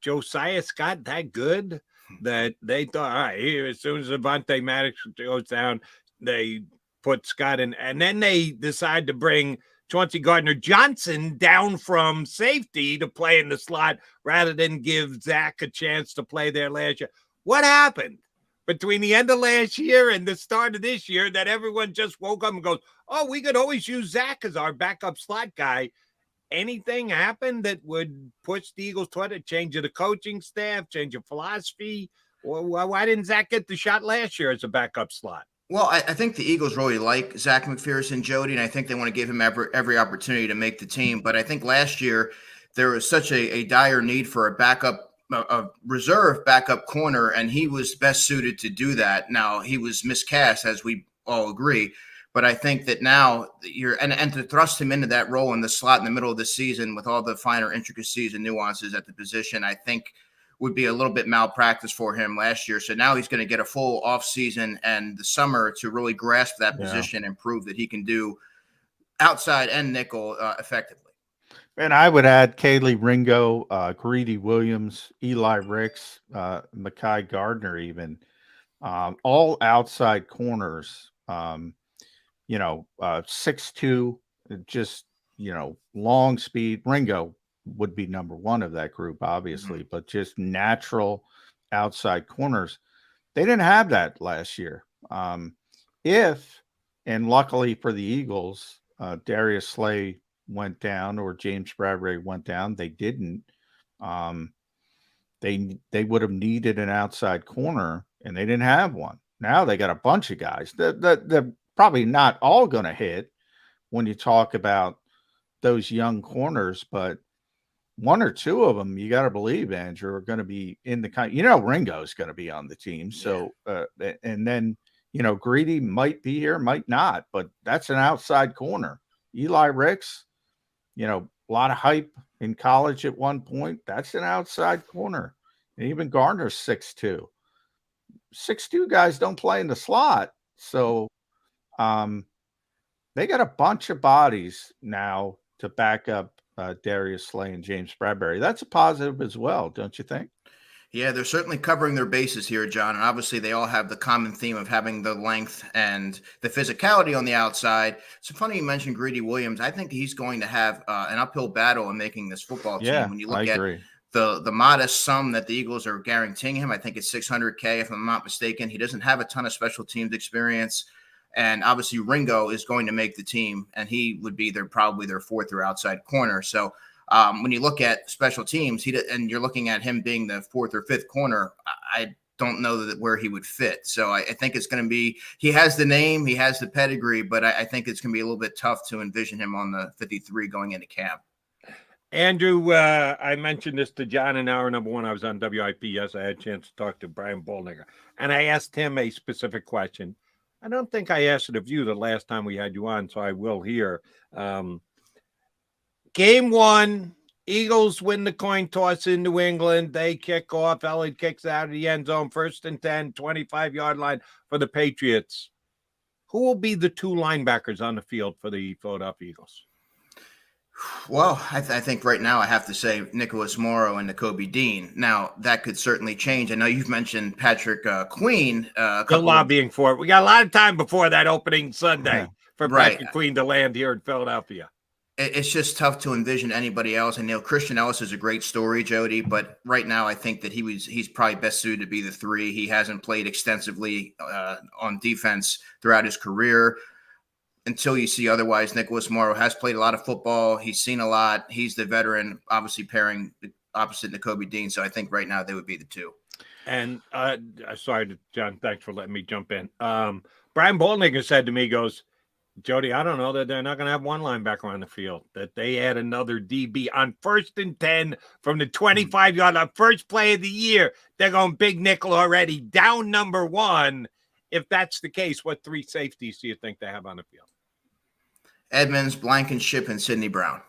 Josiah Scott that good that they thought, all right, here, as soon as Avonte Maddox goes down, they put Scott in. And then they decide to bring Chauncey Gardner-Johnson down from safety to play in the slot rather than give Zach a chance to play there last year. What happened between the end of last year and the start of this year that everyone just woke up and goes, oh, we could always use Zach as our backup slot guy? Anything happen that would push the Eagles toward a change of the coaching staff, change of philosophy? Or why didn't Zach get the shot last year as a backup slot? Well, I think the Eagles really like Zach McPherson, Jody, and I think they want to give him every opportunity to make the team. But I think last year there was such a dire need for a reserve backup corner, and he was best suited to do that. Now, he was miscast, as we all agree. But I think that now and to thrust him into that role in the slot in the middle of the season with all the finer intricacies and nuances at the position, I think would be a little bit malpractice for him last year. So now he's going to get a full off season and the summer to really grasp that position and prove that he can do outside and nickel effectively. And I would add Kaylee Ringo, Greedy Williams, Eli Ricks, Mekhi Gardner, even all outside corners. 6'2", just long speed. Ringo would be number one of that group, obviously, but just natural outside corners. They didn't have that last year. And luckily for the Eagles, Darius Slay went down or James Bradbury went down. They didn't. They would have needed an outside corner, and they didn't have one. Now they got a bunch of guys. They're probably not all going to hit when you talk about those young corners, but one or two of them, you got to believe, Andrew, are going to be in the Ringo's going to be on the team. So, and then, Greedy might be here, might not, but that's an outside corner. Eli Ricks, a lot of hype in college at one point. That's an outside corner. And even Gardner's 6'2". 6'2" guys don't play in the slot. So, they got a bunch of bodies now to back up Darius Slay and James Bradbury. That's a positive as well, don't you think? Yeah, they're certainly covering their bases here, John. And obviously, they all have the common theme of having the length and the physicality on the outside. It's funny you mentioned Greedy Williams. I think he's going to have an uphill battle in making this football team. When you look at the modest sum that the Eagles are guaranteeing him, I think it's $600K, if I'm not mistaken. He doesn't have a ton of special teams experience. And obviously, Ringo is going to make the team, and he would be probably their fourth or outside corner. So, when you look at special teams, and you're looking at him being the fourth or fifth corner, I don't know where he would fit. So I think it's going to be, he has the name, he has the pedigree, but I think it's going to be a little bit tough to envision him on the 53 going into camp. Andrew, I mentioned this to John in hour number one. I was on WIP. Yes, I had a chance to talk to Brian Boldinger, and I asked him a specific question. I don't think I asked it of you the last time we had you on, so I will here. Game one, Eagles win the coin toss in New England. They kick off. Elliott kicks out of the end zone. 1st and 10, 25-yard line for the Patriots. Who will be the two linebackers on the field for the Philadelphia Eagles? Well, I think right now I have to say Nicholas Morrow and Nakobe Dean. Now, that could certainly change. I know you've mentioned Patrick Queen. They're lobbying for it. We got a lot of time before that opening Sunday for Patrick Queen to land here in Philadelphia. It's just tough to envision anybody else. And Christian Ellis is a great story, Jody, but right now I think that he's probably best suited to be the three. He hasn't played extensively on defense throughout his career. Until you see otherwise, Nicholas Morrow has played a lot of football. He's seen a lot. He's the veteran, obviously pairing opposite Nakobe Dean. So I think right now they would be the two. And sorry, John, thanks for letting me jump in. Brian Boldinger said to me, goes, Jody, I don't know that they're not going to have one linebacker on the field, that they add another DB on 1st and 10 from the 25-yard line, first play of the year. They're going big nickel already, down number one. If that's the case, what three safeties do you think they have on the field? Edmonds, Blankenship, and Sidney Brown.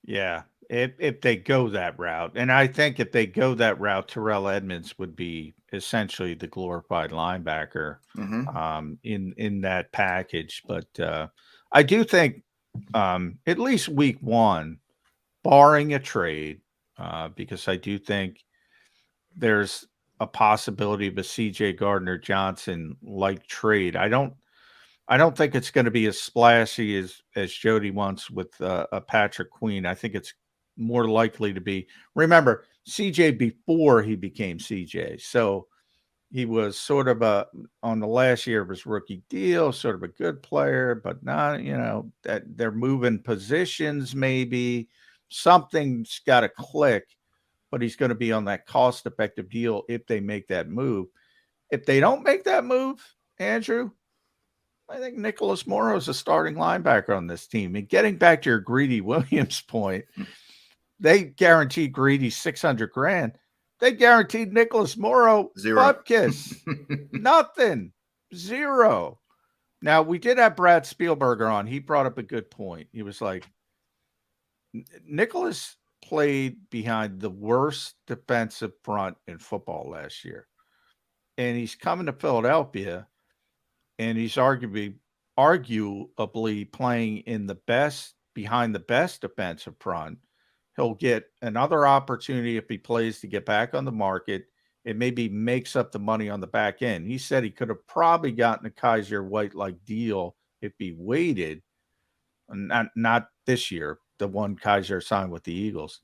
Yeah, if they go that route. And I think if they go that route, Terrell Edmonds would be essentially the glorified linebacker in that package. But I do think at least week one, barring a trade, because I do think there's a possibility of a CJ Gardner-Johnson like trade. I don't think it's going to be as splashy as Jody wants with a Patrick Queen. I think it's more likely to be. Remember, CJ before he became CJ, so he was sort of on the last year of his rookie deal, sort of a good player, but not, that they're moving positions. Maybe something's got to click. But he's going to be on that cost-effective deal if they make that move. If they don't make that move, Andrew, I think Nicholas Morrow is a starting linebacker on this team. And getting back to your Greedy Williams point, they guaranteed Greedy $600,000. They guaranteed Nicholas Morrow butt kiss. Nothing. Zero. Now, we did have Brad Spielberger on. He brought up a good point. He was like, Nicholas played behind the worst defensive front in football last year. And he's coming to Philadelphia, and he's arguably playing in behind the best defensive front. He'll get another opportunity if he plays to get back on the market. It maybe makes up the money on the back end. He said he could have probably gotten a Kaiser White-like deal if he waited. Not this year, the one Kaiser signed with the Eagles.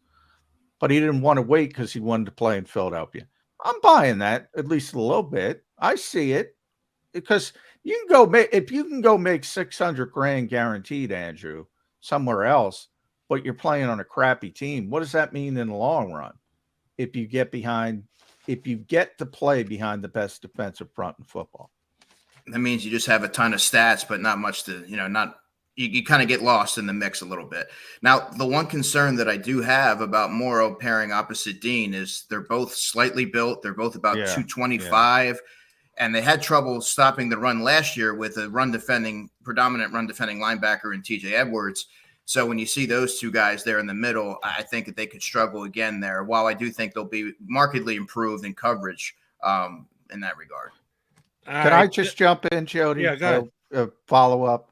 But he didn't want to wait because he wanted to play in Philadelphia. I'm buying that at least a little bit. I see it because if you can go make $600,000 guaranteed, Andrew, somewhere else, but you're playing on a crappy team. What does that mean in the long run? If you get to play behind the best defensive front in football, that means you just have a ton of stats, but not much to, you kind of get lost in the mix a little bit. Now, the one concern that I do have about Morrow pairing opposite Dean is they're both slightly built. They're both about 225, and they had trouble stopping the run last year with a predominant run defending linebacker in TJ Edwards. So when you see those two guys there in the middle, I think that they could struggle again there. While I do think they'll be markedly improved in coverage in that regard. Can I just jump in, Jody? Yeah, go ahead. Follow up.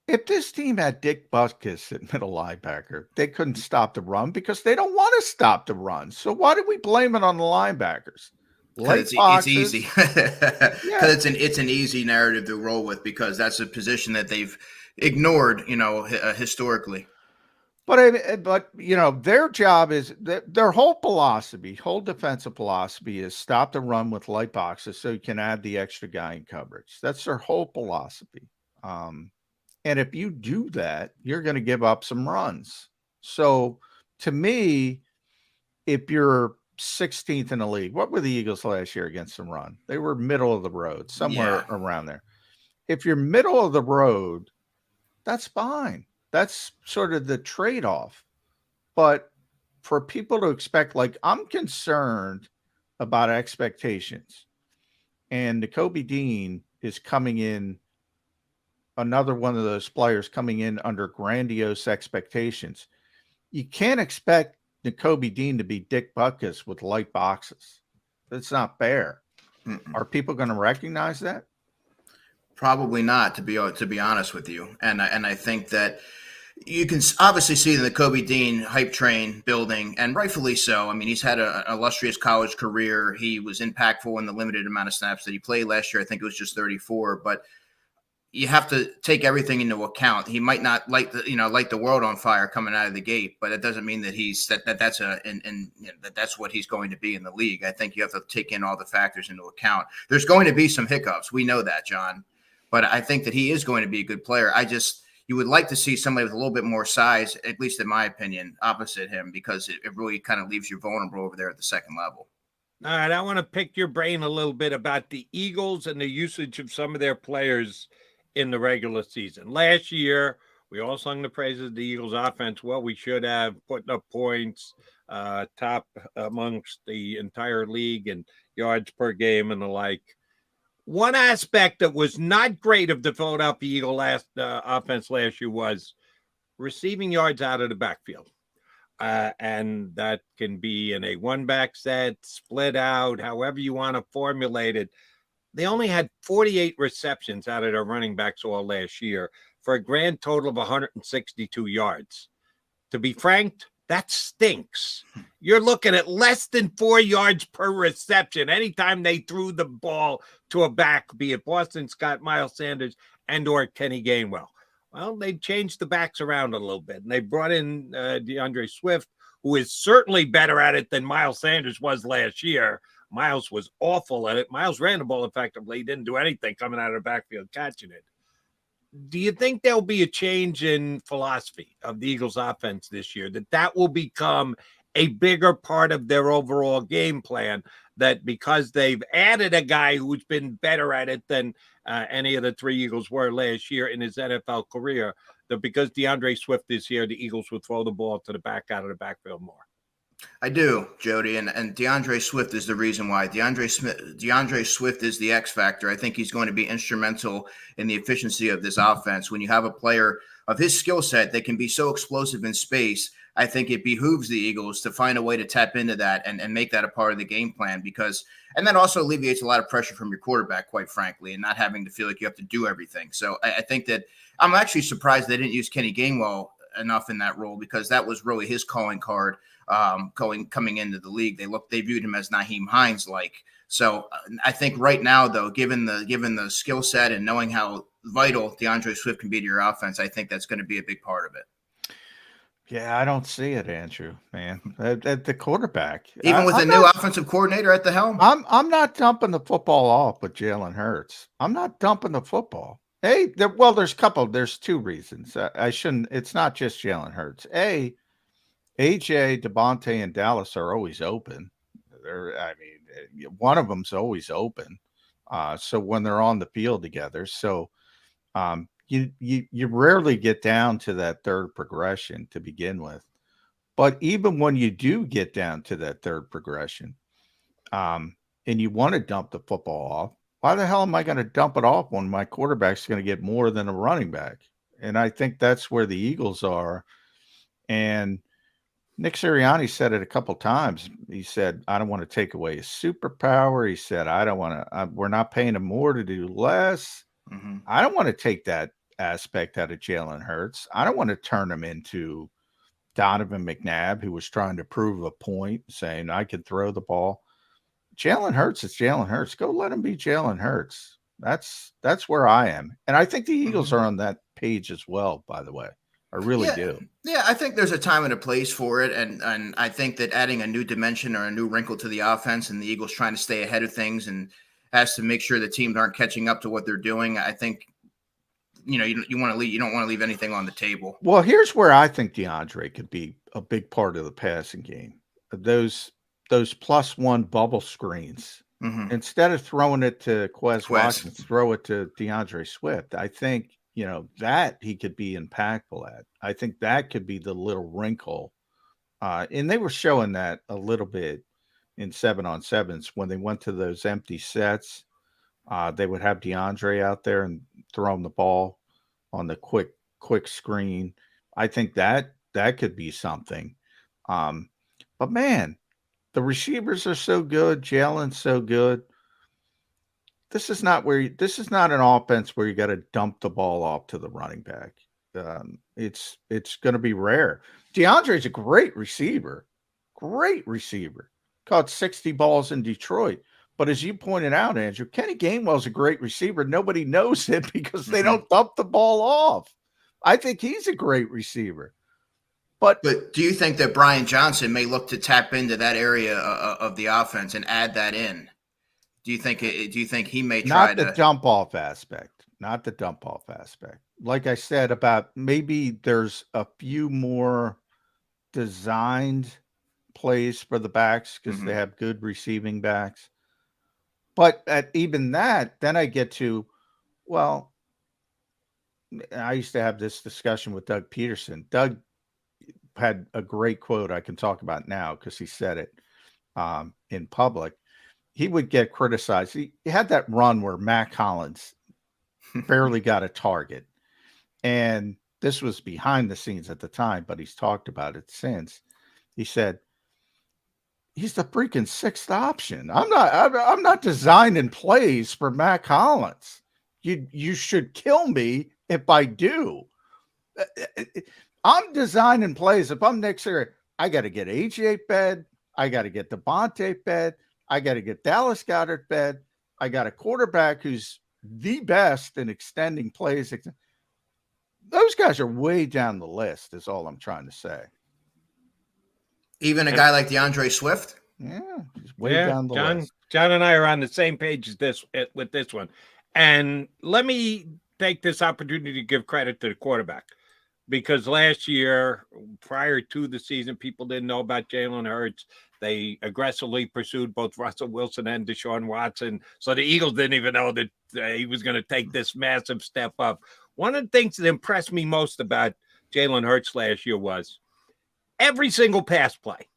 If this team had Dick Butkus at middle linebacker, they couldn't stop the run because they don't want to stop the run. So why do we blame it on the linebackers? Because it's easy. Because it's an easy narrative to roll with because that's a position that they've ignored, historically. But their job is their whole philosophy, whole defensive philosophy is stop the run with light boxes so you can add the extra guy in coverage. That's their whole philosophy. And if you do that, you're going to give up some runs. So to me, if you're 16th in the league, what were the Eagles last year against the run? They were middle of the road, somewhere around there. If you're middle of the road, that's fine. That's sort of the trade-off. But for people to expect, I'm concerned about expectations. And Nakobe Dean is coming in, another one of those players coming in under grandiose expectations. You can't expect Nakobe Dean to be Dick Butkus with light boxes. That's not fair. Are people going to recognize that? Probably not, to be honest with you. And I think that you can obviously see the Nakobe Dean hype train building, and rightfully so. I mean, he's had an illustrious college career. He was impactful in the limited amount of snaps that he played last year. I think it was just 34, but you have to take everything into account. He might not light the world on fire coming out of the gate, but it doesn't mean that that's what he's going to be in the league. I think you have to take in all the factors into account. There's going to be some hiccups. We know that, John, but I think that he is going to be a good player. You would like to see somebody with a little bit more size, at least in my opinion, opposite him, because it really kind of leaves you vulnerable over there at the second level. All right, I want to pick your brain a little bit about the Eagles and the usage of some of their players in the regular season. Last year, we all sung the praises of the Eagles offense. Well, we should have putting up points, top amongst the entire league and yards per game and the like. One aspect that was not great of the Philadelphia Eagle offense last year was receiving yards out of the backfield. And that can be in a one-back set, split out, however you want to formulate it. They only had 48 receptions out of their running backs all last year for a grand total of 162 yards. To be frank, that stinks. You're looking at less than 4 yards per reception anytime they threw the ball to a back, be it Boston Scott, Miles Sanders, and or Kenny Gainwell. Well, they changed the backs around a little bit, and they brought in DeAndre Swift, who is certainly better at it than Miles Sanders was last year. Miles was awful at it. Miles ran the ball effectively. He didn't do anything coming out of the backfield catching it. Do you think there'll be a change in philosophy of the Eagles offense this year, that will become a bigger part of their overall game plan, that because they've added a guy who's been better at it than any of the three Eagles were last year in his NFL career, that because DeAndre Swift is here, the Eagles will throw the ball to the back out of the backfield more? I do, Jody, and DeAndre Swift is the reason why. DeAndre Swift is the X factor. I think he's going to be instrumental in the efficiency of this offense. When you have a player of his skill set that can be so explosive in space, I think it behooves the Eagles to find a way to tap into that and make that a part of the game plan, and that also alleviates a lot of pressure from your quarterback, quite frankly, and not having to feel like you have to do everything. So I think that I'm actually surprised they didn't use Kenny Gainwell enough in that role, because that was really his calling card. Coming into the league, they viewed him as Naheem Hines-like. So I think right now, though, given the skill set and knowing how vital DeAndre Swift can be to your offense, I think that's going to be a big part of it. Yeah, I don't see it, Andrew, man. At the quarterback, even with a new offensive coordinator at the helm, I'm not dumping the football off with Jalen Hurts. I'm not dumping the football. Hey, there's two reasons. I shouldn't. It's not just Jalen Hurts. AJ, Devontae, and Dallas are always open. One of them's always open. So when they're on the field together, you rarely get down to that third progression to begin with. But even when you do get down to that third progression, and you want to dump the football off, why the hell am I going to dump it off when my quarterback's going to get more than a running back? And I think that's where the Eagles are. And Nick Sirianni said it a couple times. He said, I don't want to take away his superpower. He said, I don't want to, we're not paying him more to do less. Mm-hmm. I don't want to take that aspect out of Jalen Hurts. I don't want to turn him into Donovan McNabb, who was trying to prove a point, saying I can throw the ball. Jalen Hurts is Jalen Hurts. Go let him be Jalen Hurts. That's where I am. And I think the Eagles are on that page as well, by the way. I really do. Yeah, I think there's a time and a place for it. And I think that adding a new dimension or a new wrinkle to the offense and the Eagles trying to stay ahead of things and has to make sure the teams aren't catching up to what they're doing. I think, you want to leave, you don't want to leave anything on the table. Well, here's where I think DeAndre could be a big part of the passing game. Those +1 bubble screens. Instead of throwing it to Quez Watkins, throw it to DeAndre Swift. I think, that he could be impactful at. I think that could be the little wrinkle. And they were showing that a little bit in 7-on-7s when they went to those empty sets. They would have DeAndre out there and throw him the ball on the quick screen. I think that could be something. But man, the receivers are so good. Jalen's so good. This is not an offense where you got to dump the ball off to the running back. It's going to be rare. DeAndre's a great receiver. Caught 60 balls in Detroit. But as you pointed out, Andrew, Kenny Gainwell's a great receiver. Nobody knows it because they don't dump the ball off. I think he's a great receiver. But do you think that Brian Johnson may look to tap into that area of the offense and add that in? Do you think he may try not the dump off aspect? Not the dump off aspect. Like I said, about maybe there's a few more designed plays for the backs because they have good receiving backs. But at even that, then I get to, well, I used to have this discussion with Doug Peterson. Doug had a great quote I can talk about now because he said it in public. He would get criticized. He had that run where Matt Collins barely got a target. And this was behind the scenes at the time, but he's talked about it since. He said, he's the freaking sixth option. I'm not designing plays for Matt Collins. You should kill me if I do. I'm designing plays. If I'm Nick Sirianni, I got to get AJ fed. I got to get Devontae fed. I got to get Dallas Goedert fed. I got a quarterback who's the best in extending plays. Those guys are way down the list, is all I'm trying to say. Even a guy like DeAndre Swift? Yeah, he's way down the list. John and I are on the same page as with this one. And let me take this opportunity to give credit to the quarterback. Because last year, prior to the season, people didn't know about Jalen Hurts. They aggressively pursued both Russell Wilson and Deshaun Watson. So the Eagles didn't even know that he was going to take this massive step up. One of the things that impressed me most about Jalen Hurts last year was every single pass play.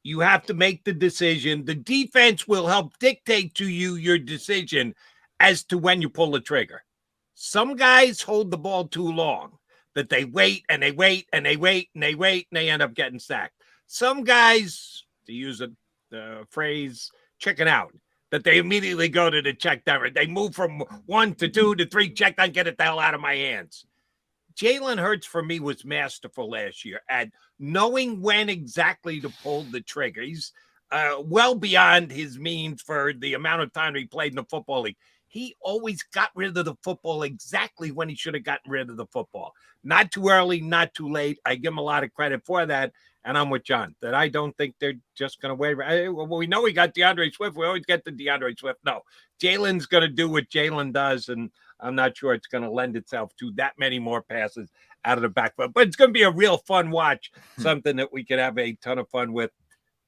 You have to make the decision. The defense will help dictate to you your decision as to when you pull the trigger. Some guys hold the ball too long, that they wait and they wait and they wait and they wait and they end up getting sacked. Some guys, to use the phrase, chicken out, that they immediately go to the check down. They move from 1 to 2 to 3, check down, get it the hell out of my hands. Jalen Hurts, for me, was masterful last year at knowing when exactly to pull the trigger. He's well beyond his means for the amount of time he played in the football league. He always got rid of the football exactly when he should have gotten rid of the football. Not too early, not too late. I give him a lot of credit for that. And I'm with John, that I don't think they're just going to waver. Well, we know we got DeAndre Swift. We always get the DeAndre Swift. No, Jalen's going to do what Jalen does, and I'm not sure it's going to lend itself to that many more passes out of the backfield. But it's going to be a real fun watch, something that we could have a ton of fun with,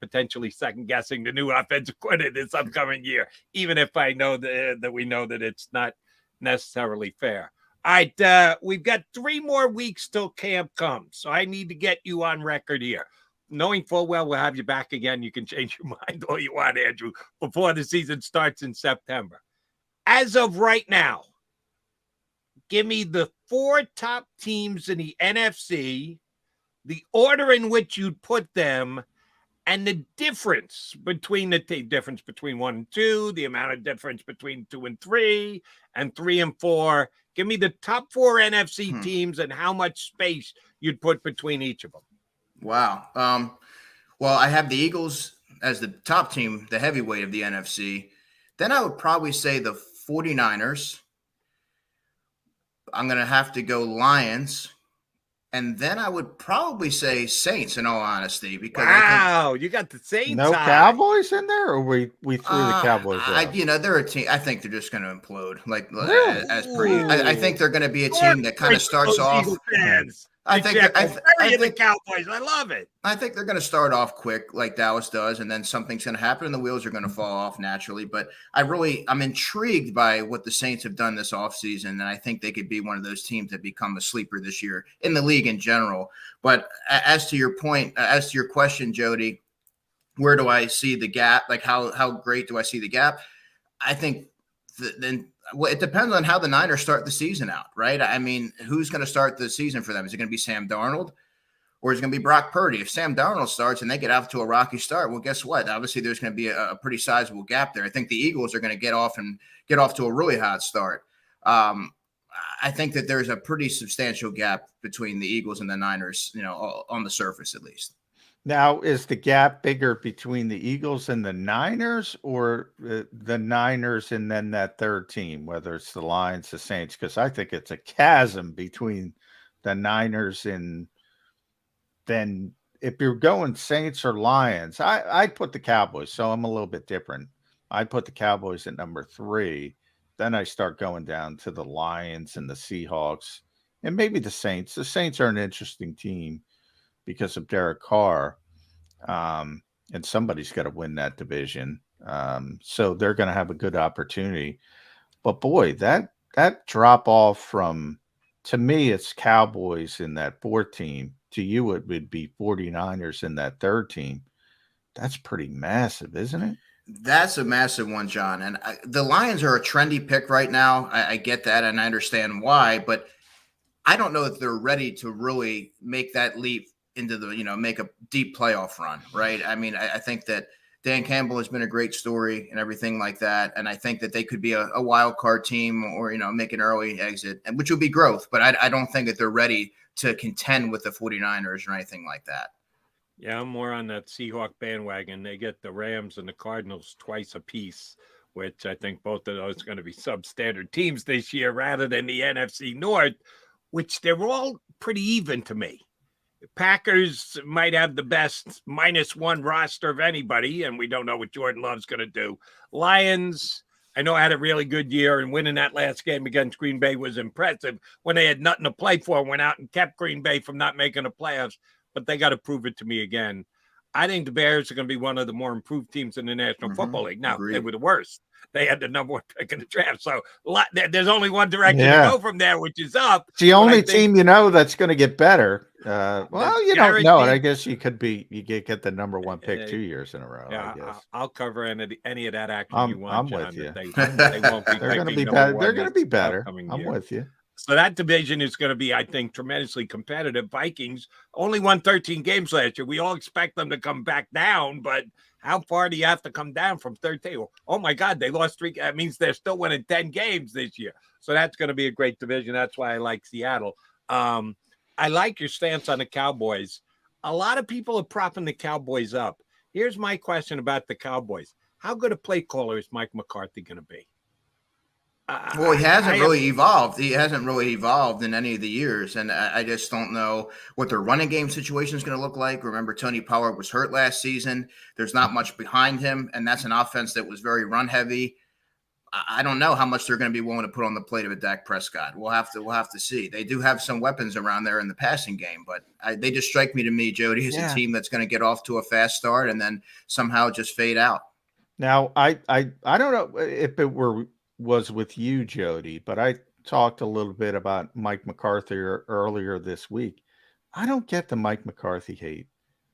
potentially second-guessing the new offensive coordinator this upcoming year, even if I know that we know that it's not necessarily fair. All right, we've got 3 more weeks till camp comes, so I need to get you on record here. Knowing full well we'll have you back again, you can change your mind all you want, Andrew, before the season starts in September. As of right now, give me the 4 top teams in the NFC, the order in which you'd put them, and the difference between difference between 1 and 2, the amount of difference between 2 and 3, and 3 and 4. Give me the top 4 NFC teams and how much space you'd put between each of them. Wow. Well, I have the Eagles as the top team, the heavyweight of the NFC. Then I would probably say the 49ers. I'm going to have to go Lions. And then I would probably say Saints, in all honesty, because you got the Saints. No Cowboys in there, or we threw the Cowboys out? They're a team. I think they're just going to implode. I think they're going to be a team that kind of starts off. I think the Cowboys. I love it. I think they're going to start off quick, like Dallas does, and then something's going to happen, and the wheels are going to fall off naturally. But I'm intrigued by what the Saints have done this offseason, and I think they could be one of those teams that become a sleeper this year in the league in general. But as to your point, as to your question, Jody, where do I see the gap? Like how great do I see the gap? I think it depends on how the Niners start the season out, right? I mean, who's going to start the season for them? Is it going to be Sam Darnold, or is it going to be Brock Purdy? If Sam Darnold starts and they get off to a rocky start, well, guess what? Obviously, there's going to be a pretty sizable gap there. I think the Eagles are going to get off to a really hot start. I think that there's a pretty substantial gap between the Eagles and the Niners, on the surface at least. Now, is the gap bigger between the Eagles and the Niners, or the Niners and then that third team, whether it's the Lions, the Saints? Because I think it's a chasm between the Niners and then if you're going Saints or Lions, I'd put the Cowboys. So I'm a little bit different. I'd put the Cowboys at number 3. Then I start going down to the Lions and the Seahawks and maybe the Saints. The Saints are an interesting team because of Derek Carr, and somebody's got to win that division. So they're going to have a good opportunity. But boy, that drop off from, to me, it's Cowboys in that 4th team. To you, it would be 49ers in that 3rd team. That's pretty massive, isn't it? That's a massive one, John. And the Lions are a trendy pick right now. I get that, and I understand why. But I don't know if they're ready to really make that leap into make a deep playoff run, right? I mean, I think that Dan Campbell has been a great story and everything like that. And I think that they could be a wild card team or, make an early exit, which would be growth. But I don't think that they're ready to contend with the 49ers or anything like that. Yeah, I'm more on that Seahawk bandwagon. They get the Rams and the Cardinals twice a piece, which I think both of those are going to be substandard teams this year rather than the NFC North, which they're all pretty even to me. Packers might have the best -1 roster of anybody, and we don't know what Jordan Love's going to do. Lions, I know, had a really good year, and winning that last game against Green Bay was impressive when they had nothing to play for, went out and kept Green Bay from not making the playoffs, but they got to prove it to me again. I think the Bears are going to be one of the more improved teams in the National Football League. Now, they were the worst. They had the number 1 pick in the draft. So there's only one direction to go from there, which is up. It's the only team that's going to get better. Well, you don't know it. I guess you get the number 1 pick 2 years in a row. Yeah, I guess. I'll cover any of that action you want. I'm John, with you. They won't be. They're going to be better. They're going to be better. I'm with you. So that division is going to be, I think, tremendously competitive. Vikings only won 13 games last year. We all expect them to come back down, but how far do you have to come down from 13? Oh, my God, they lost 3. That means they're still winning 10 games this year. So that's going to be a great division. That's why I like Seattle. I like your stance on the Cowboys. A lot of people are propping the Cowboys up. Here's my question about the Cowboys. How good a play caller is Mike McCarthy going to be? Well, he hasn't really evolved. He hasn't really evolved in any of the years, and I just don't know what their running game situation is going to look like. Remember, Tony Pollard was hurt last season. There's not much behind him, and that's an offense that was very run-heavy. I don't know how much they're going to be willing to put on the plate of a Dak Prescott. We'll have to see. They do have some weapons around there in the passing game, but they just strike me to me, Jody, as a team that's going to get off to a fast start and then somehow just fade out. Now, I don't know if it was with you, Jody, but I talked a little bit about Mike McCarthy earlier this week. I don't get the Mike McCarthy hate.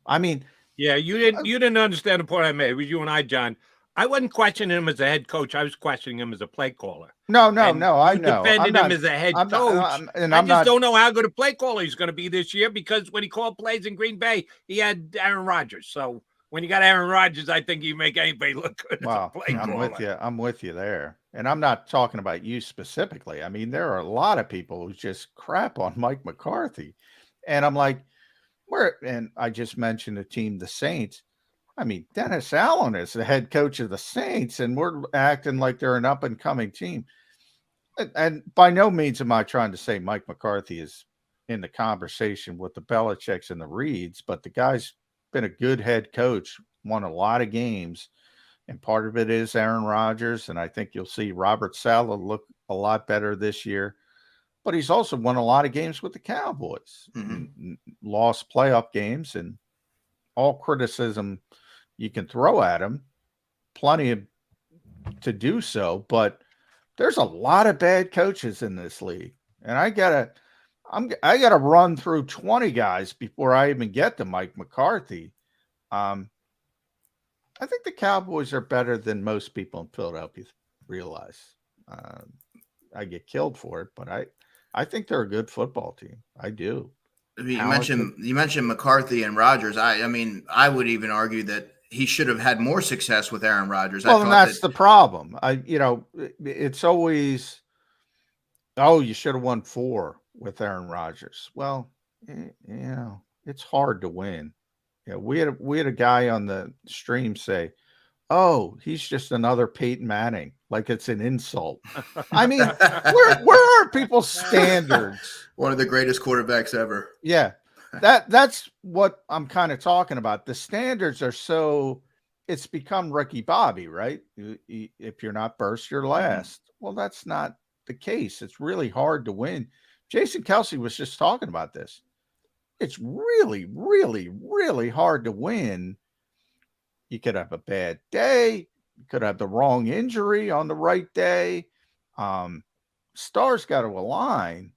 I mean, yeah, you didn't understand the point I made. It was you and I, John. I wasn't questioning him as a head coach. I was questioning him as a play caller. No, I know. Defending him as a head coach. I just don't know how good a play caller he's going to be this year because when he called plays in Green Bay, he had Aaron Rodgers. So when you got Aaron Rodgers, I think you make anybody look good Wow, as a play I'm caller. with you. I'm with you there. And I'm not talking about you specifically. I mean, there are a lot of people who just crap on Mike McCarthy. And I'm like, and I just mentioned the team, the Saints. I mean, Dennis Allen is the head coach of the Saints, and we're acting like they're an up and coming team. And by no means am I trying to say Mike McCarthy is in the conversation with the Belichicks and the Reeds, but the guy's been a good head coach, won a lot of games, and part of it is Aaron Rodgers, and I think you'll see Robert Saleh look a lot better this year. But he's also won a lot of games with the Cowboys, lost playoff games, and all criticism you can throw at him, plenty to do so. But there's a lot of bad coaches in this league, and I gotta run through 20 guys before I even get to Mike McCarthy. I think the Cowboys are better than most people in Philadelphia realize. I get killed for it, but I think they're a good football team. I do. You mentioned McCarthy and Rodgers. I mean, I would even argue that he should have had more success with Aaron Rodgers. Well, and that's the problem. It's always, you should have won 4 with Aaron Rodgers. Well, it's hard to win. Yeah, we had a guy on the stream say, "Oh, he's just another Peyton Manning," like it's an insult. I mean, where are people's standards? One of the greatest quarterbacks ever. Yeah, that's what I'm kind of talking about. The standards are so it's become Ricky Bobby, right? If you're not first, you're last. Well, that's not the case. It's really hard to win. Jason Kelsey was just talking about this. It's really, really, really hard to win. You could have a bad day. You could have the wrong injury on the right day. Stars got to align.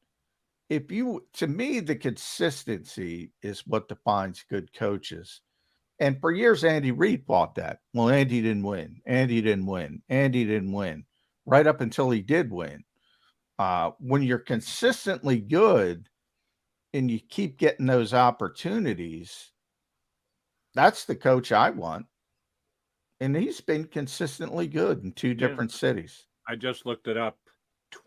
To me, the consistency is what defines good coaches. And for years, Andy Reid fought that. Well, Andy didn't win. Andy didn't win. Andy didn't win. Right up until he did win. When you're consistently good and you keep getting those opportunities, that's the coach I want. And he's been consistently good in 2 different cities. I just looked it up.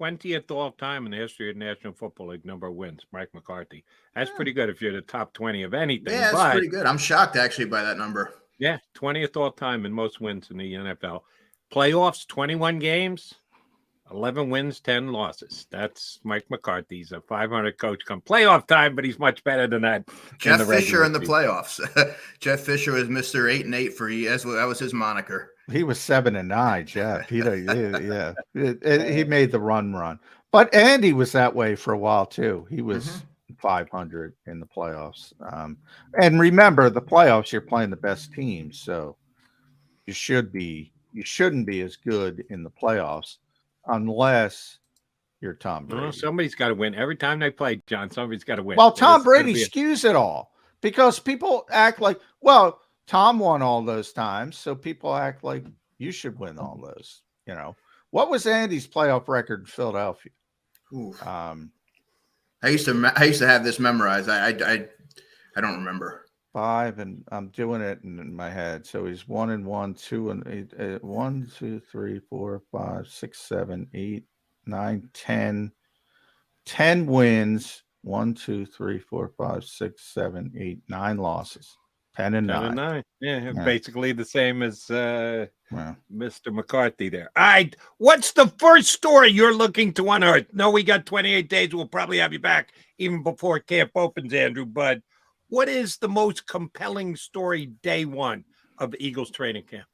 20th all time in the history of the National Football League number of wins, Mike McCarthy. That's pretty good if you're the top 20 of anything. Yeah, that's pretty good. I'm shocked actually by that number. Yeah, 20th all time in most wins in the NFL. Playoffs, 21 games, 11 wins, 10 losses. That's Mike McCarthy. He's a 500 coach come playoff time, but he's much better than that. Jeff Fisher in the playoffs. Jeff Fisher was Mr. 8-8 for years. That was his moniker. He was 7-9, Jeff. He made the run. But Andy was that way for a while too. He was 500 in the playoffs. And remember, the playoffs, you're playing the best teams, so you shouldn't be as good in the playoffs unless you're Tom Brady. Well, somebody's got to win. Every time they play, John, somebody's got to win. Well, Tom Brady skews it all because people act like, well, Tom won all those times, so people act like you should win all those. What was Andy's playoff record in Philadelphia? I used to have this memorized. I don't remember. 5, and I'm doing it in my head. So he's 1-1, 2 and 1, 2, 3, 4, 5, 6, 7, 8, 9, 10. 10 wins. 1, 2, 3, 4, 5, 6, 7, 8, 9 losses. 10-9. Yeah, basically the same as Mr. McCarthy there. All right, what's the first story you're looking to unearth? No, we got 28 days. We'll probably have you back even before camp opens, Andrew. But what is the most compelling story day one of the Eagles training camp?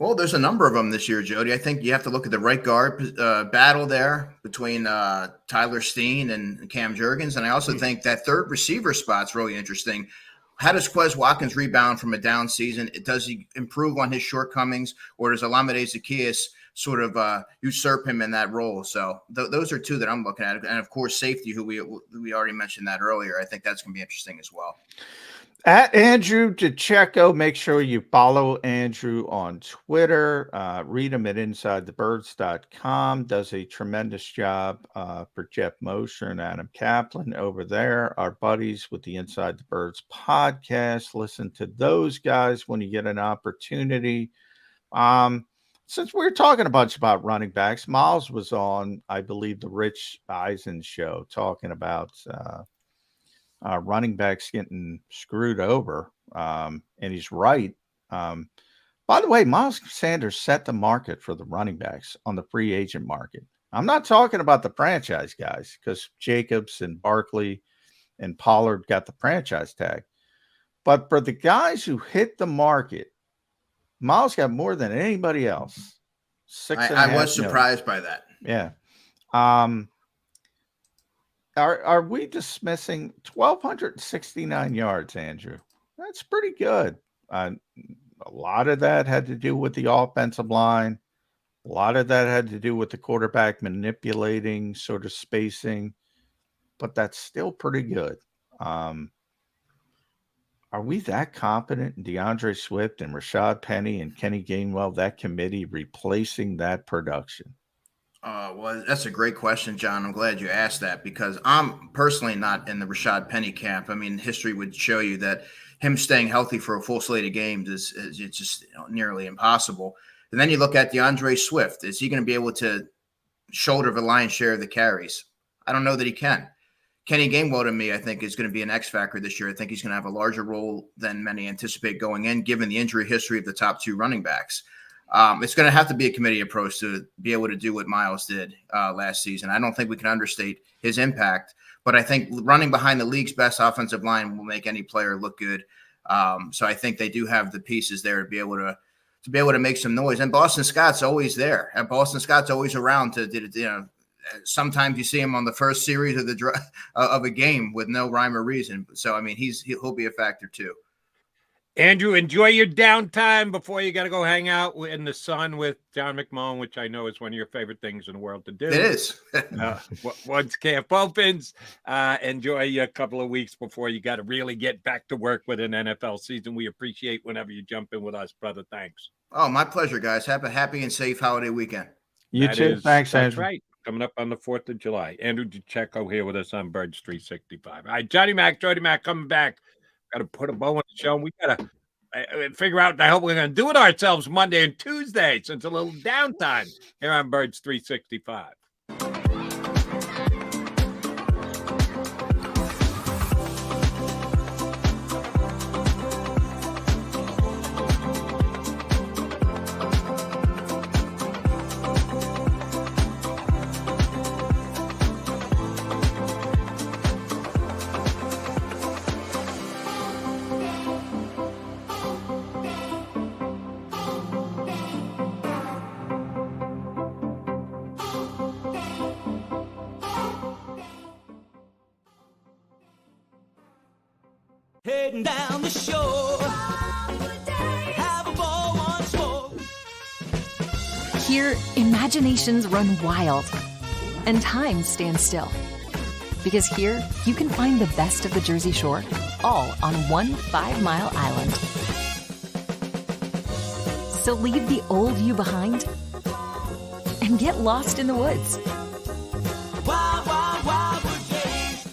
Well, there's a number of them this year, Jody. I think you have to look at the right guard battle there between Tyler Steen and Cam Jurgens. And I also think that third receiver spot's really interesting. How does Quez Watkins rebound from a down season? Does he improve on his shortcomings, or does Olamide Zaccheaus sort of usurp him in that role? So those are 2 that I'm looking at. And, of course, safety, who we already mentioned that earlier. I think that's going to be interesting as well. At Andrew DeCecco, make sure you follow Andrew on Twitter. Read him at InsideTheBirds.com. Does a tremendous job for Jeff Mosher and Adam Kaplan over there. Our buddies with the Inside the Birds podcast. Listen to those guys when you get an opportunity. Since we're talking a bunch about running backs, Miles was on, I believe, the Rich Eisen show talking about running backs getting screwed over. And he's right. By the way, Miles Sanders set the market for the running backs on the free agent market. I'm not talking about the franchise guys because Jacobs and Barkley and Pollard got the franchise tag. But for the guys who hit the market, Miles got more than anybody else. I was surprised by that. Yeah. Are we dismissing 1,269 yards, Andrew? That's pretty good. A lot of that had to do with the offensive line. A lot of that had to do with the quarterback manipulating sort of spacing, but that's still pretty good. Are we that confident in DeAndre Swift and Rashad Penny and Kenny Gainwell, that committee replacing that production? Well, that's a great question, John. I'm glad you asked that because I'm personally not in the Rashad Penny camp. I mean, history would show you that him staying healthy for a full slate of games is it's just nearly impossible. And then you look at DeAndre Swift. Is he going to be able to shoulder the lion's share of the carries? I don't know that he can. Kenny Gainwell, to me, I think is going to be an X factor this year. I think he's going to have a larger role than many anticipate going in, given the injury history of the top two running backs. It's going to have to be a committee approach to be able to do what Miles did last season. I don't think we can understate his impact, but I think running behind the league's best offensive line will make any player look good. So I think they do have the pieces there to be able to make some noise. And Boston Scott's always there, and Boston Scott's always around to sometimes you see him on the first series of a game with no rhyme or reason. So I mean, he'll be a factor too. Andrew, enjoy your downtime before you got to go hang out in the sun with John McMullen, which I know is one of your favorite things in the world to do. It is. Once camp opens, enjoy a couple of weeks before you got to really get back to work with an NFL season. We appreciate whenever you jump in with us, brother. Thanks. Oh, my pleasure, guys. Have a happy and safe holiday weekend. You too. Thanks, Andrew. Andrew. That's right. Coming up on the 4th of July. Andrew DeCecco here with us on Birds 365. All right, Jody Mac coming back. Got to put a bow on the show. We got to figure out the hell we're going to do it ourselves Monday and Tuesday since a little downtime here on Birds 365. Heading down the shore, have a ball once more. Here, imaginations run wild and time stands still. Because here, you can find the best of the Jersey Shore, all on one 5-mile island. So leave the old you behind and get lost in the woods. Wild, wild, wild wood days.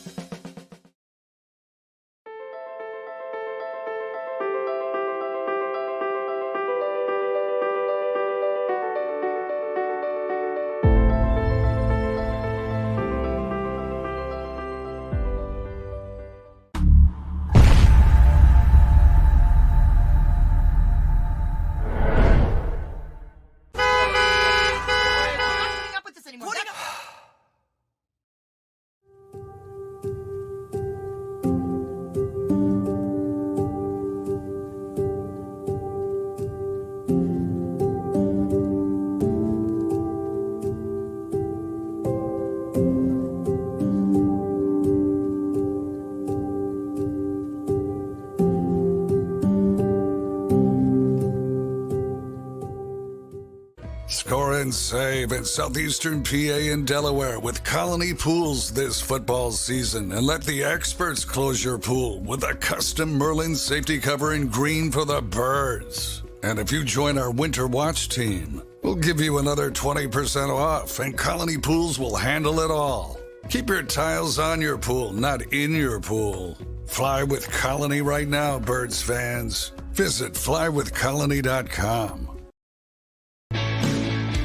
Score and save at Southeastern PA and Delaware with Colony Pools this football season, and let the experts close your pool with a custom Merlin safety cover in green for the birds. And if you join our Winter Watch team, we'll give you another 20% off, and Colony Pools will handle it all. Keep your tiles on your pool, not in your pool. Fly with Colony right now, birds fans. Visit flywithcolony.com.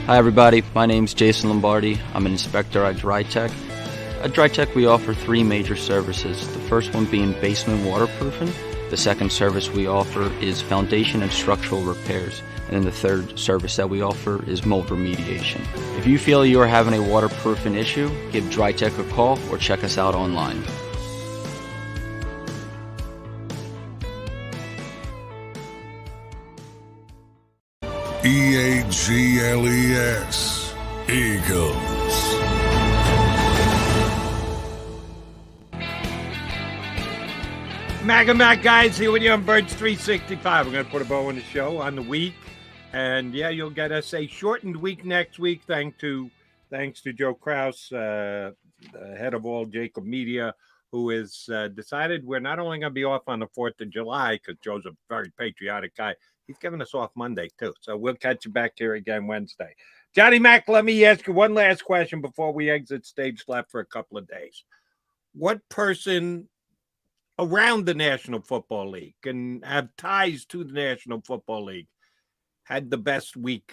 Hi everybody, my name's Jason Lombardi. I'm an inspector at DryTech. At DryTech we offer three major services, the first one being basement waterproofing. The second service we offer is foundation and structural repairs. And then the third service that we offer is mold remediation. If you feel you are having a waterproofing issue, give DryTech a call or check us out online. EAGLES, Eagles. Mac guys here with you on Birds 365. We're going to put a bow on the show on the week. And yeah, you'll get us a shortened week next week thanks to Joe Krause, the head of all JAKIB Media, who has decided we're not only going to be off on the 4th of July, because Joe's a very patriotic guy, he's giving us off Monday, too. So we'll catch you back here again Wednesday. Johnny Mac, let me ask you one last question before we exit stage left for a couple of days. What person around the National Football League and have ties to the National Football League had the best week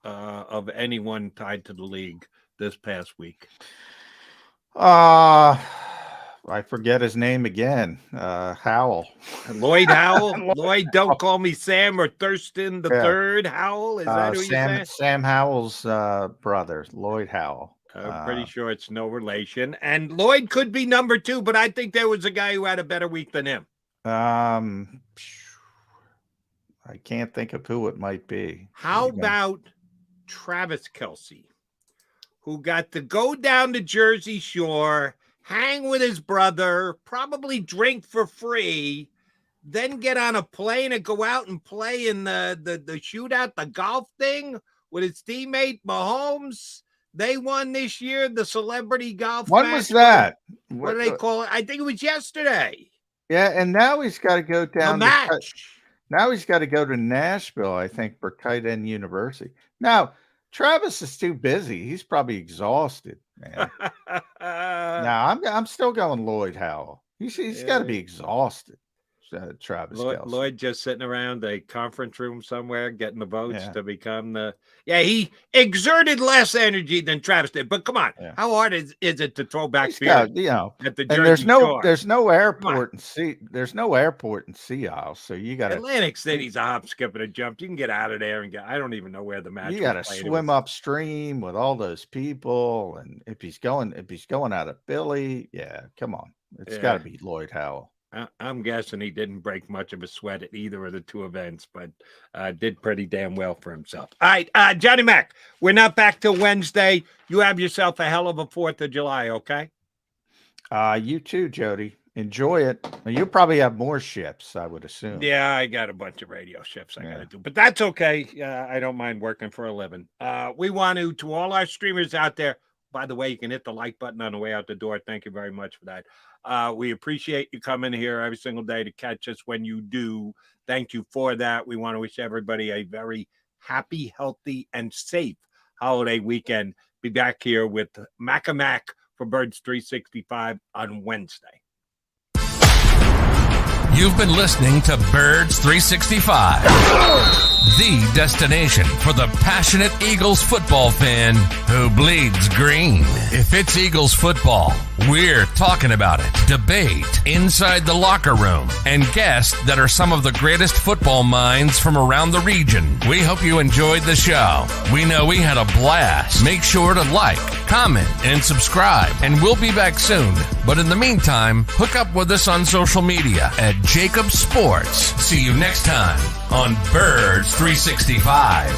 of anyone tied to the league this past week? I forget his name again. Howell. Lloyd Howell. Lloyd, don't call me Sam or Thurston the third. Howell. Is that who you said? Sam Howell's brother, Lloyd Howell. I'm pretty sure it's no relation. And Lloyd could be number 2, but I think there was a guy who had a better week than him. I can't think of who it might be. How about Travis Kelce, who got to go down to Jersey Shore, hang with his brother, probably drink for free, then get on a plane and go out and play in the shootout, the golf thing with his teammate Mahomes? They won this year, the celebrity golf When match. was that? What do they call it? I think it was yesterday. Yeah, and now he's got to go down. The match. Now he's got to go to Nashville, I think, for Tight End University. Now, Travis is too busy. He's probably exhausted, man. Now, I'm still going Lloyd Howell. He's got to be exhausted. Travis Kelce. Lloyd just sitting around a conference room somewhere getting the votes to become the. Yeah, he exerted less energy than Travis did. But come on, how hard is it to throw back beer? At the Jersey Shore? There's no airport in Seattle, so you got Atlantic City's a hop, skip, and a jump. You can get out of there and get. I don't even know where the match. You got to swim upstream with all those people, and if he's going out of Philly, come on, it's got to be Lloyd Howell. I'm guessing he didn't break much of a sweat at either of the two events, but did pretty damn well for himself. All right, Johnny Mac, we're not back till Wednesday. You have yourself a hell of a 4th of July, okay? You too, Jody. Enjoy it. You'll probably have more shifts, I would assume. Yeah, I got a bunch of radio shifts I got to do, but that's okay. I don't mind working for a living. We want to all our streamers out there, by the way, you can hit the like button on the way out the door. Thank you very much for that. We appreciate you coming here every single day to catch us when you do. Thank you for that. We want to wish everybody a very happy, healthy, and safe holiday weekend. Be back here with Mac for Birds 365 on Wednesday. You've been listening to Birds 365, the destination for the passionate Eagles football fan who bleeds green. If it's Eagles football, we're talking about it. Debate, inside the locker room, and guests that are some of the greatest football minds from around the region. We hope you enjoyed the show. We know we had a blast. Make sure to like, comment, and subscribe, and we'll be back soon. But in the meantime, hook up with us on social media at JAKIB Sports. See you next time on Birds 365.